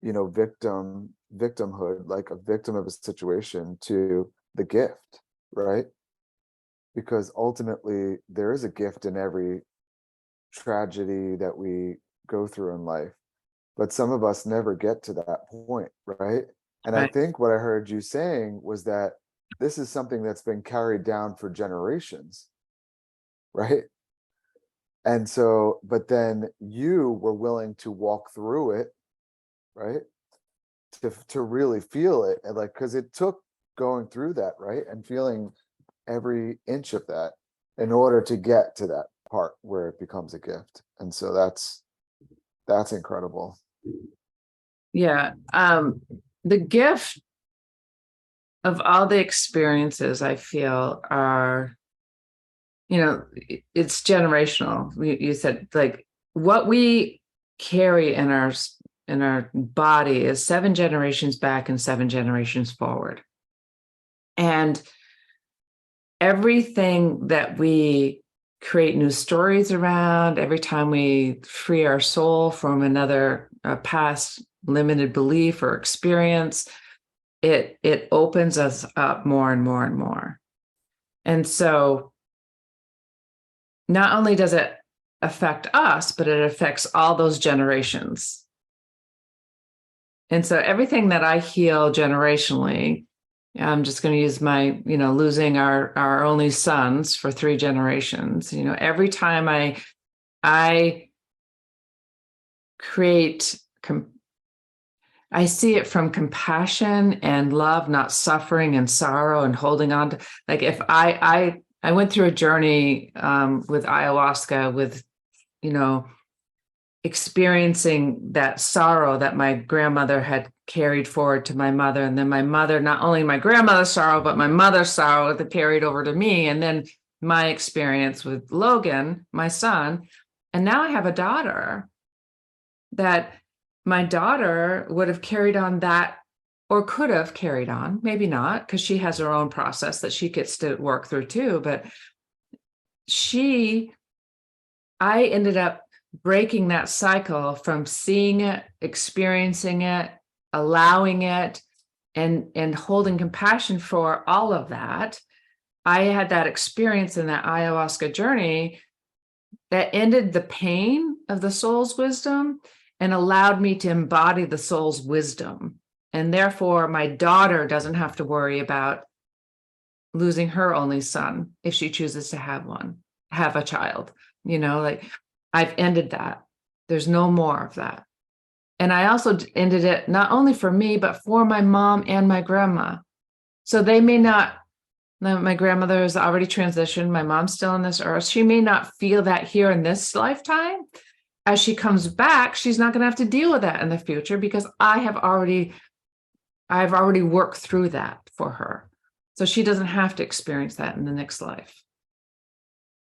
Speaker 1: victimhood, like a victim of a situation, to the gift, right? Because ultimately there is a gift in every tragedy that we go through in life, but some of us never get to that point, right? And I
Speaker 2: Right.
Speaker 1: think what I heard you saying was that this is something that's been carried down for generations, right? And so, but then you were willing to walk through it, right? To really feel it, and like, because it took going through that, right? And feeling every inch of that in order to get to that part where it becomes a gift. And so that's incredible.
Speaker 2: Yeah. The gift of all the experiences I feel are, it's generational. You said, like, what we carry in our body is 7 generations back and 7 generations forward. And everything that we create new stories around, every time we free our soul from another past limited belief or experience, it opens us up more and more and more. And so not only does it affect us, but it affects all those generations. And so everything that I heal generationally, I'm just going to use my, losing our only sons for 3 generations. Every time I create, I see it from compassion and love, not suffering and sorrow and holding on to, like, if I went through a journey with ayahuasca with, experiencing that sorrow that my grandmother had carried forward to my mother. And then my mother, not only my grandmother's sorrow, but my mother's sorrow that carried over to me. And then my experience with Logan, my son. And now I have a daughter that my daughter would have carried on that, or could have carried on, maybe not, because she has her own process that she gets to work through too. But I ended up breaking that cycle from seeing it, experiencing it, allowing it, and holding compassion for all of that. I had that experience in that ayahuasca journey that ended the pain of the soul's wisdom and allowed me to embody the soul's wisdom. And therefore, my daughter doesn't have to worry about losing her only son if she chooses to have a child. Like, I've ended that. There's no more of that. And I also ended it not only for me, but for my mom and my grandma. So they may not, my grandmother has already transitioned. My mom's still on this earth. She may not feel that here in this lifetime. As she comes back, she's not going to have to deal with that in the future, because I've already worked through that for her. So she doesn't have to experience that in the next life.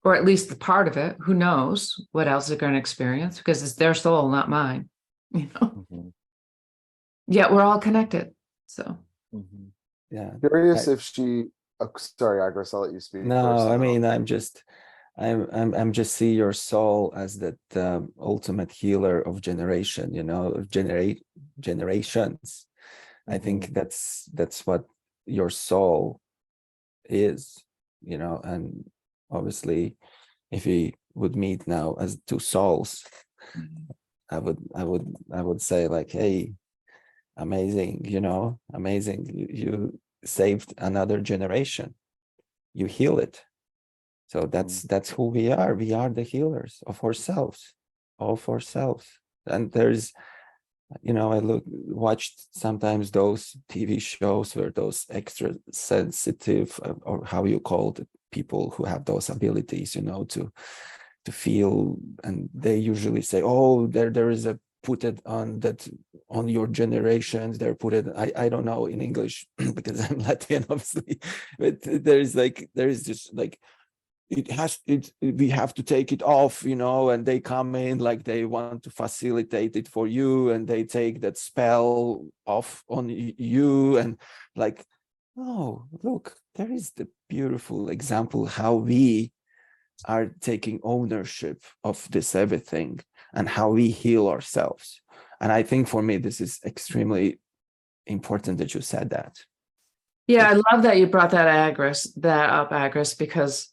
Speaker 2: Or at least the part of it. Who knows what else they're going to experience, because it's their soul, not mine. Yet we're all connected. So
Speaker 3: Yeah.
Speaker 1: Curious if she. Oh, sorry, Agnes, I'll let you speak.
Speaker 3: No,
Speaker 1: first.
Speaker 3: I mean, I'm just see your soul as that ultimate healer of generation. Of generations. I think that's what your soul is. And obviously, if we would meet now as two souls, I would say, like, hey, amazing, amazing. You saved another generation. You heal it. So that's who we are. We are the healers of ourselves, And there's, I watched sometimes those TV shows where those extra sensitive, or how you call it, people who have those abilities, to feel, and they usually say, oh, there is a put it on that on your generations. They're put it. I don't know in English because I'm Latvian, obviously, but there is just like, we have to take it off, and they come in like they want to facilitate it for you, and they take that spell off on you, and like, oh, look, there is the beautiful example how we are taking ownership of this everything and how we heal ourselves. And I think for me, this is extremely important that you said that.
Speaker 2: Yeah, I love that you brought that up, Agnes, because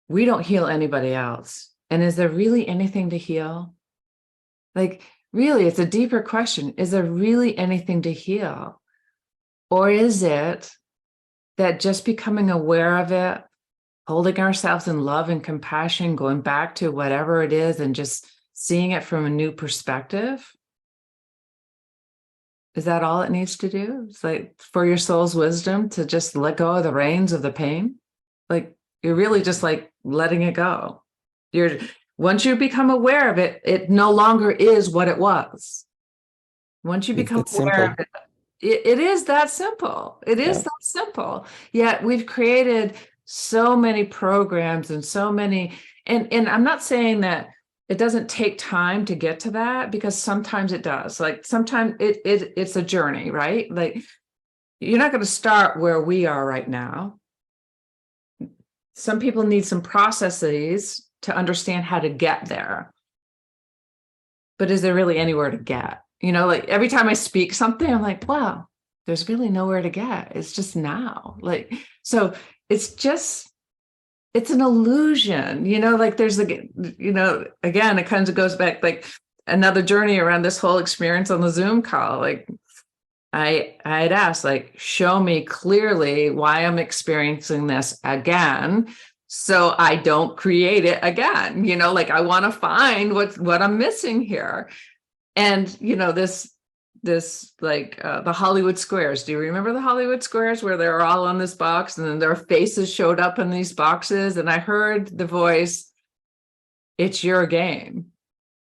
Speaker 2: we don't heal anybody else. And is there really anything to heal? Like, really, it's a deeper question. Is there really anything to heal? Or is it that just becoming aware of it, holding ourselves in love and compassion, going back to whatever it is and just seeing it from a new perspective? Is that all it needs to do? It's like for your soul's wisdom to just let go of the reins of the pain. Like, you're really just like letting it go. Once you become aware of it, it no longer is what it was. Once you become aware of it, it is that simple. It is that simple. Yet we've created so many programs and so many, and I'm not saying that it doesn't take time to get to that, because sometimes it does. Like, sometimes it's a journey, right? Like, you're not going to start where we are right now. Some people need some processes to understand how to get there. But is there really anywhere to get? Like, every time I speak something, I'm like, wow, there's really nowhere to get. It's just now. Like, so it's an illusion, like there's again, it kind of goes back, like another journey around this whole experience on the Zoom call. Like, I had asked, like, show me clearly why I'm experiencing this again, so I don't create it again. Like, I want to find what I'm missing here. And, this like the Hollywood squares. Do you remember the Hollywood squares where they're all on this box and then their faces showed up in these boxes? And I heard the voice, it's your game.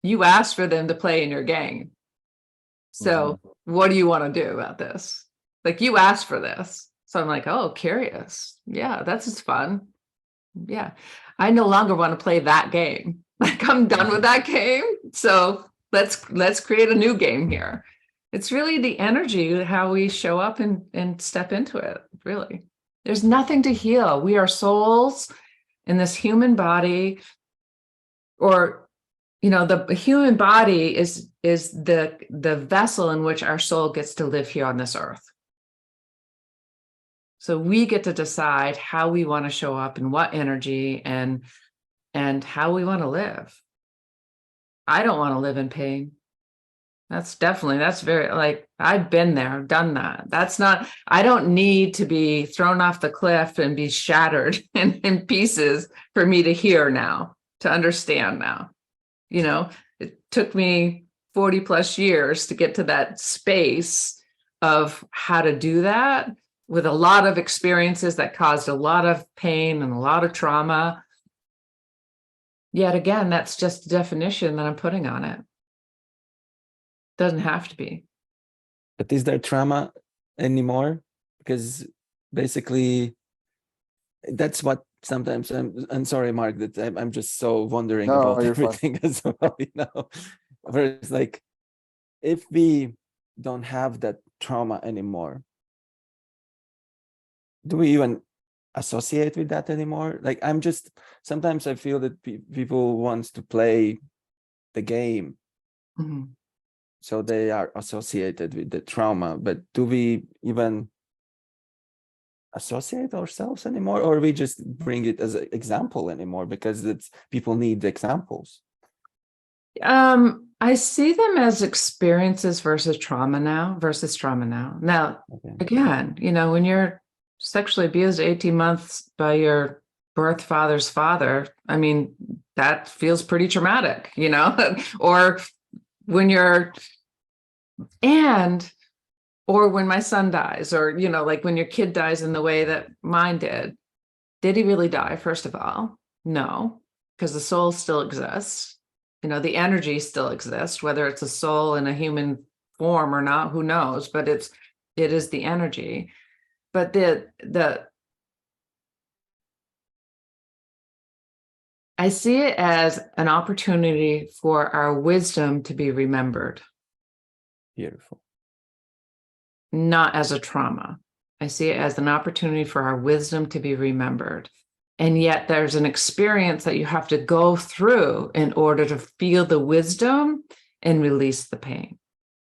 Speaker 2: you asked for them to play in your gang. So what do you want to do about this? Like, you asked for this. So I'm like, oh, curious. Yeah, that's just fun. Yeah. I no longer want to play that game. Like, I'm done with that game. So let's create a new game here. It's really the energy, how we show up and step into it, really. There's nothing to heal. We are souls in this human body, or, you know, the human body is the vessel in which our soul gets to live here on this earth. So we get to decide how we want to show up and what energy and how we want to live. I don't want to live in pain. That's very, like, I've been there, done that. I don't need to be thrown off the cliff and be shattered in pieces for me to hear now, to understand now. You know, it took me 40 plus years to get to that space of how to do that, with a lot of experiences that caused a lot of pain and a lot of trauma. Yet again, that's just the definition that I'm putting on it. Doesn't have to be.
Speaker 3: But is there trauma anymore? Because basically, that's what sometimes I'm sorry, Mark, that I'm just so wondering about everything as well, you know. Where it's like, if we don't have that trauma anymore, do we even associate with that anymore? Like, sometimes I feel that people want to play the game.
Speaker 2: Mm-hmm.
Speaker 3: So they are associated with the trauma, but do we even associate ourselves anymore, or we just bring it as an example anymore because people need examples?
Speaker 2: I see them as experiences versus trauma now. Now, okay. Again, you know, when you're sexually abused 18 months by your birth father's father, I mean, that feels pretty traumatic, you know, or when or when my son dies, or, you know, like when your kid dies in the way that mine did he really die? First of all, no, because the soul still exists. You know, the energy still exists, whether it's a soul in a human form or not, who knows, but it is the energy. But I see it as an opportunity for our wisdom to be remembered.
Speaker 3: Beautiful.
Speaker 2: Not as a trauma. I see it as an opportunity for our wisdom to be remembered. And yet there's an experience that you have to go through in order to feel the wisdom and release the pain,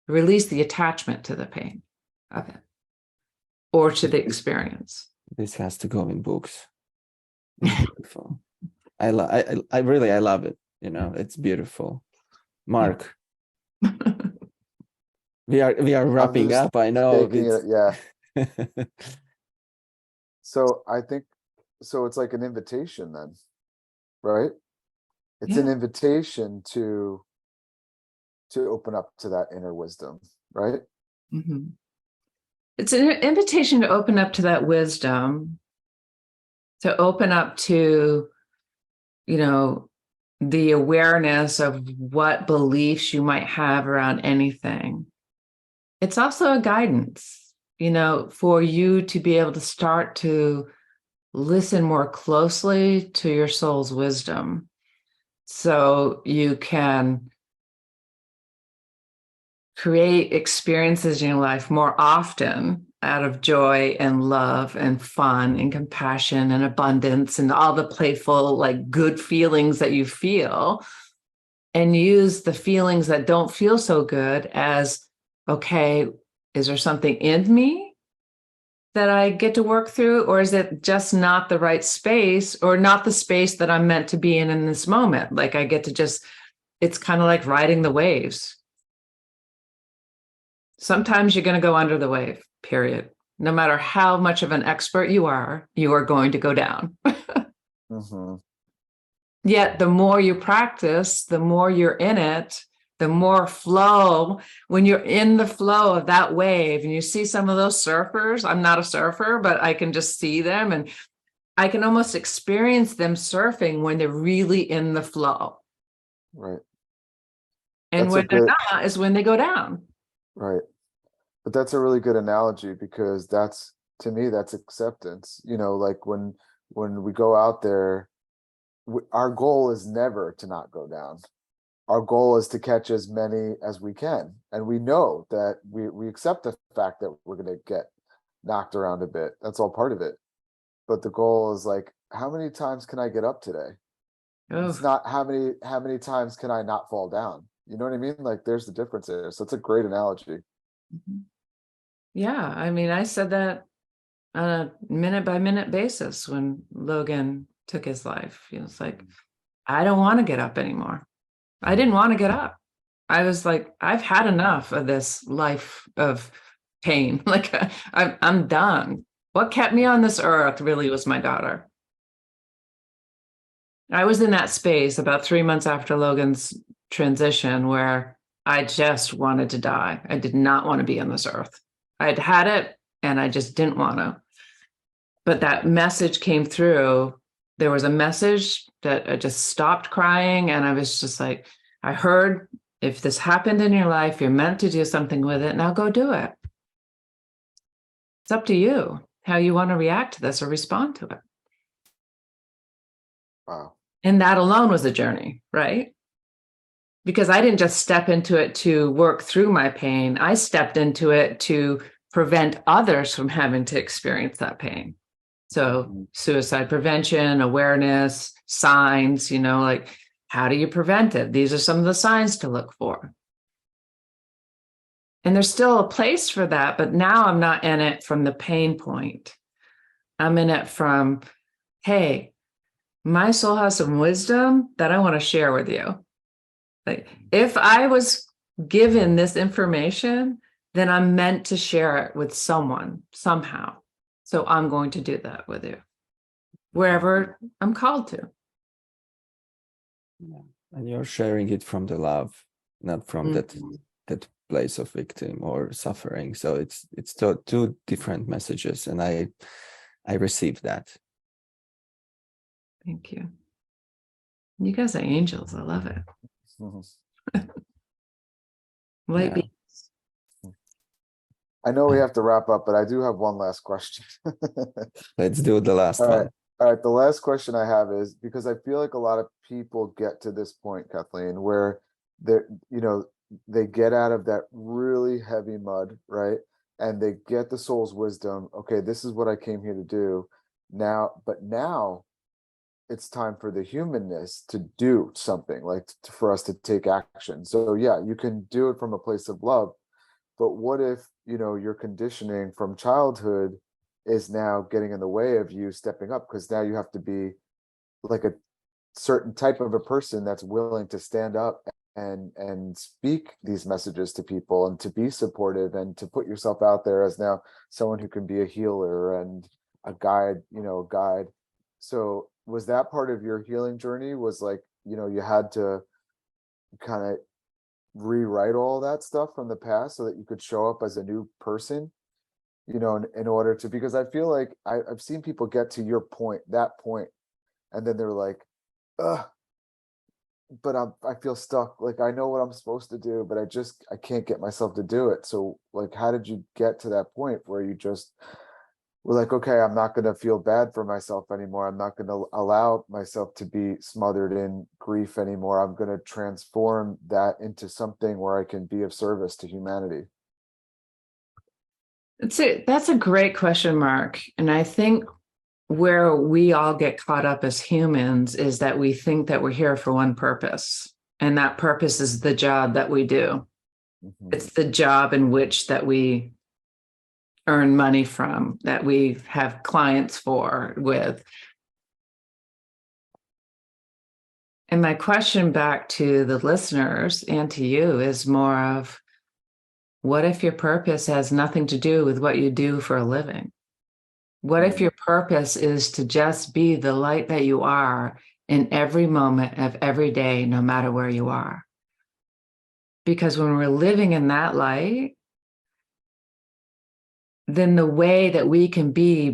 Speaker 2: release the attachment to the pain of it, or to the experience.
Speaker 3: This has to go in books. It's beautiful. I love it. You know, it's beautiful. Mark. We are wrapping up. I know.
Speaker 1: Yeah. So I think, it's like an invitation then, right? It's an invitation to open up to that inner wisdom, right?
Speaker 2: Mm-hmm. It's an invitation to open up to that wisdom, to open up to, you know, the awareness of what beliefs you might have around anything. It's also a guidance, you know, for you to be able to start to listen more closely to your soul's wisdom, so you can create experiences in your life more often out of joy and love and fun and compassion and abundance and all the playful, like, good feelings that you feel, and use the feelings that don't feel so good as, okay, is there something in me that I get to work through, or is it just not the right space, or not the space that I'm meant to be in this moment? Like, I get to it's kind of like riding the waves. Sometimes you're going to go under the wave, period. No matter how much of an expert you are going to go down.
Speaker 1: Mm-hmm.
Speaker 2: Yet the more you practice, the more you're in it, the more flow. When you're in the flow of that wave, and you see some of those surfers, I'm not a surfer, but I can just see them, and I can almost experience them surfing when they're really in the flow.
Speaker 1: Right.
Speaker 2: And
Speaker 1: That's a
Speaker 2: when they're
Speaker 1: good,
Speaker 2: not is when they go down.
Speaker 1: right. But that's a really good analogy because that's, to me, that's acceptance. You know, like when we go out there, our goal is never to not go down. Our goal is to catch as many as we can. And we know that we accept the fact that we're going to get knocked around a bit. That's all part of it. But the goal is like, how many times can I get up today? It's
Speaker 2: Oh,
Speaker 1: not how many times can I not fall down? You know what I mean? Like there's the difference there. So it's a great analogy.
Speaker 2: yeah. I mean, I said that on a minute by minute basis when Logan took his life. He was like, I don't want to get up anymore. I didn't want to get up. I was like, I've had enough of this life of pain. Like, I'm done. What kept me on this earth really was my daughter. I was in that space about 3 months after Logan's transition where I just wanted to die. I did not want to be on this earth. I'd had it and I just didn't want to. But that message came through. There was a message that I just stopped crying. And I was just like, I heard, if this happened in your life, you're meant to do something with it. Now go do it. It's up to you how you want to react to this or respond to it.
Speaker 1: Wow.
Speaker 2: And that alone was a journey, right? Because I didn't just step into it to work through my pain. I stepped into it to prevent others from having to experience that pain. So suicide prevention, awareness, signs, like how do you prevent it? These are some of the signs to look for. And there's still a place for that, but now I'm not in it from the pain point. I'm in it from, hey, my soul has some wisdom that I want to share with you. Like if I was given this information, then I'm meant to share it with someone somehow. So I'm going to do that with you, wherever I'm called to.
Speaker 3: Yeah. And you're sharing it from the love, not from that place of victim or suffering. So it's two different messages, and I received that.
Speaker 2: Thank you. You guys are angels. I love it. Light beings.
Speaker 1: I know we have to wrap up, but I do have one last question.
Speaker 3: Let's do the last
Speaker 1: All
Speaker 3: one.
Speaker 1: right. All right. The last question I have is because I feel like a lot of people get to this point, Kathleen, where they get out of that really heavy mud, right? And they get the soul's wisdom. Okay, this is what I came here to do. Now it's time for the humanness to do something, like for us to take action. So yeah, you can do it from a place of love, but what if, your conditioning from childhood is now getting in the way of you stepping up? Because now you have to be like a certain type of a person that's willing to stand up and speak these messages to people and to be supportive and to put yourself out there as now someone who can be a healer and a guide. So was that part of your healing journey, was like, you had to kind of rewrite all that stuff from the past so that you could show up as a new person, in order to, because I feel like I've seen people get to that point, and then they're like, ugh, but I feel stuck. Like I know what I'm supposed to do, but I can't get myself to do it. So like, how did you get to that point where you just were like, okay, I'm not going to feel bad for myself anymore. I'm not going to allow myself to be smothered in grief anymore. I'm going to transform that into something where I can be of service to humanity.
Speaker 2: That's a great question, Mark. And I think where we all get caught up as humans is that we think that we're here for one purpose. And that purpose is the job that we do. Mm-hmm. It's the job in which that we earn money from, that we have clients with. And my question back to the listeners and to you is more of, what if your purpose has nothing to do with what you do for a living? What if your purpose is to just be the light that you are in every moment of every day, no matter where you are? Because when we're living in that light, then the way that we can be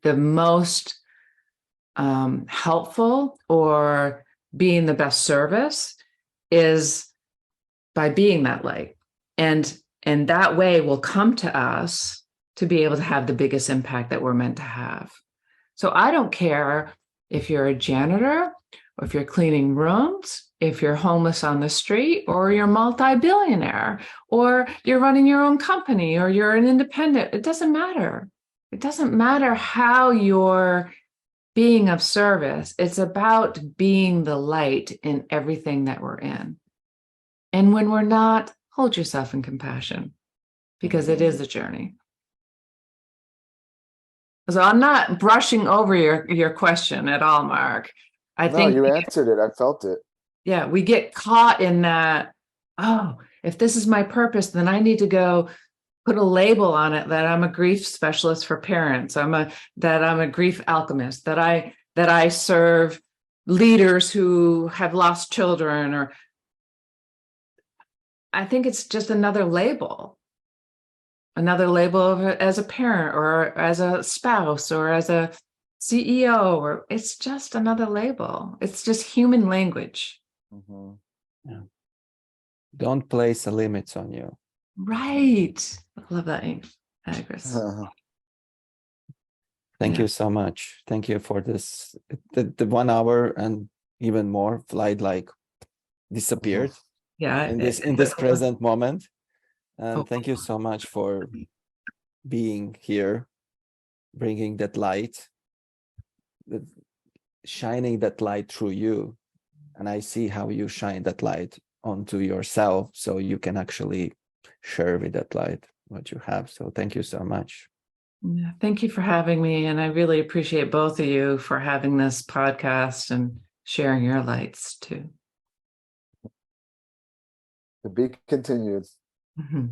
Speaker 2: the most helpful or being the best service is by being that light. And that way will come to us to be able to have the biggest impact that we're meant to have. So I don't care if you're a janitor, or if you're cleaning rooms, if you're homeless on the street, or you're multi-billionaire, or you're running your own company, or you're an independent. It doesn't matter. It doesn't matter how you're being of service. It's about being the light in everything that we're in. And when we're not, hold yourself in compassion, because it is a journey. So I'm not brushing over your question at all, Mark. I think
Speaker 1: you answered it. I felt it.
Speaker 2: Yeah, we get caught in that, oh, if this is my purpose, then I need to go put a label on it that I'm a grief specialist for parents. That I'm a grief alchemist, that I serve leaders who have lost children, or I think it's just another label of as a parent, or as a spouse, or as a CEO, or it's just another label. It's just human language.
Speaker 3: Yeah. Don't place a limits on you.
Speaker 2: Right. I love that, Chris.
Speaker 3: Thank you so much. Thank you for this. The 1 hour and even more flight like disappeared.
Speaker 2: Yeah.
Speaker 3: In this present moment. And thank you so much for being here, bringing that light, shining that light through you. And I see how you shine that light onto yourself, so you can actually share with that light what you have. So thank you so much.
Speaker 2: Yeah, thank you for having me. And I really appreciate both of you for having this podcast and sharing your lights too.
Speaker 1: To be continued.
Speaker 2: Mm-hmm.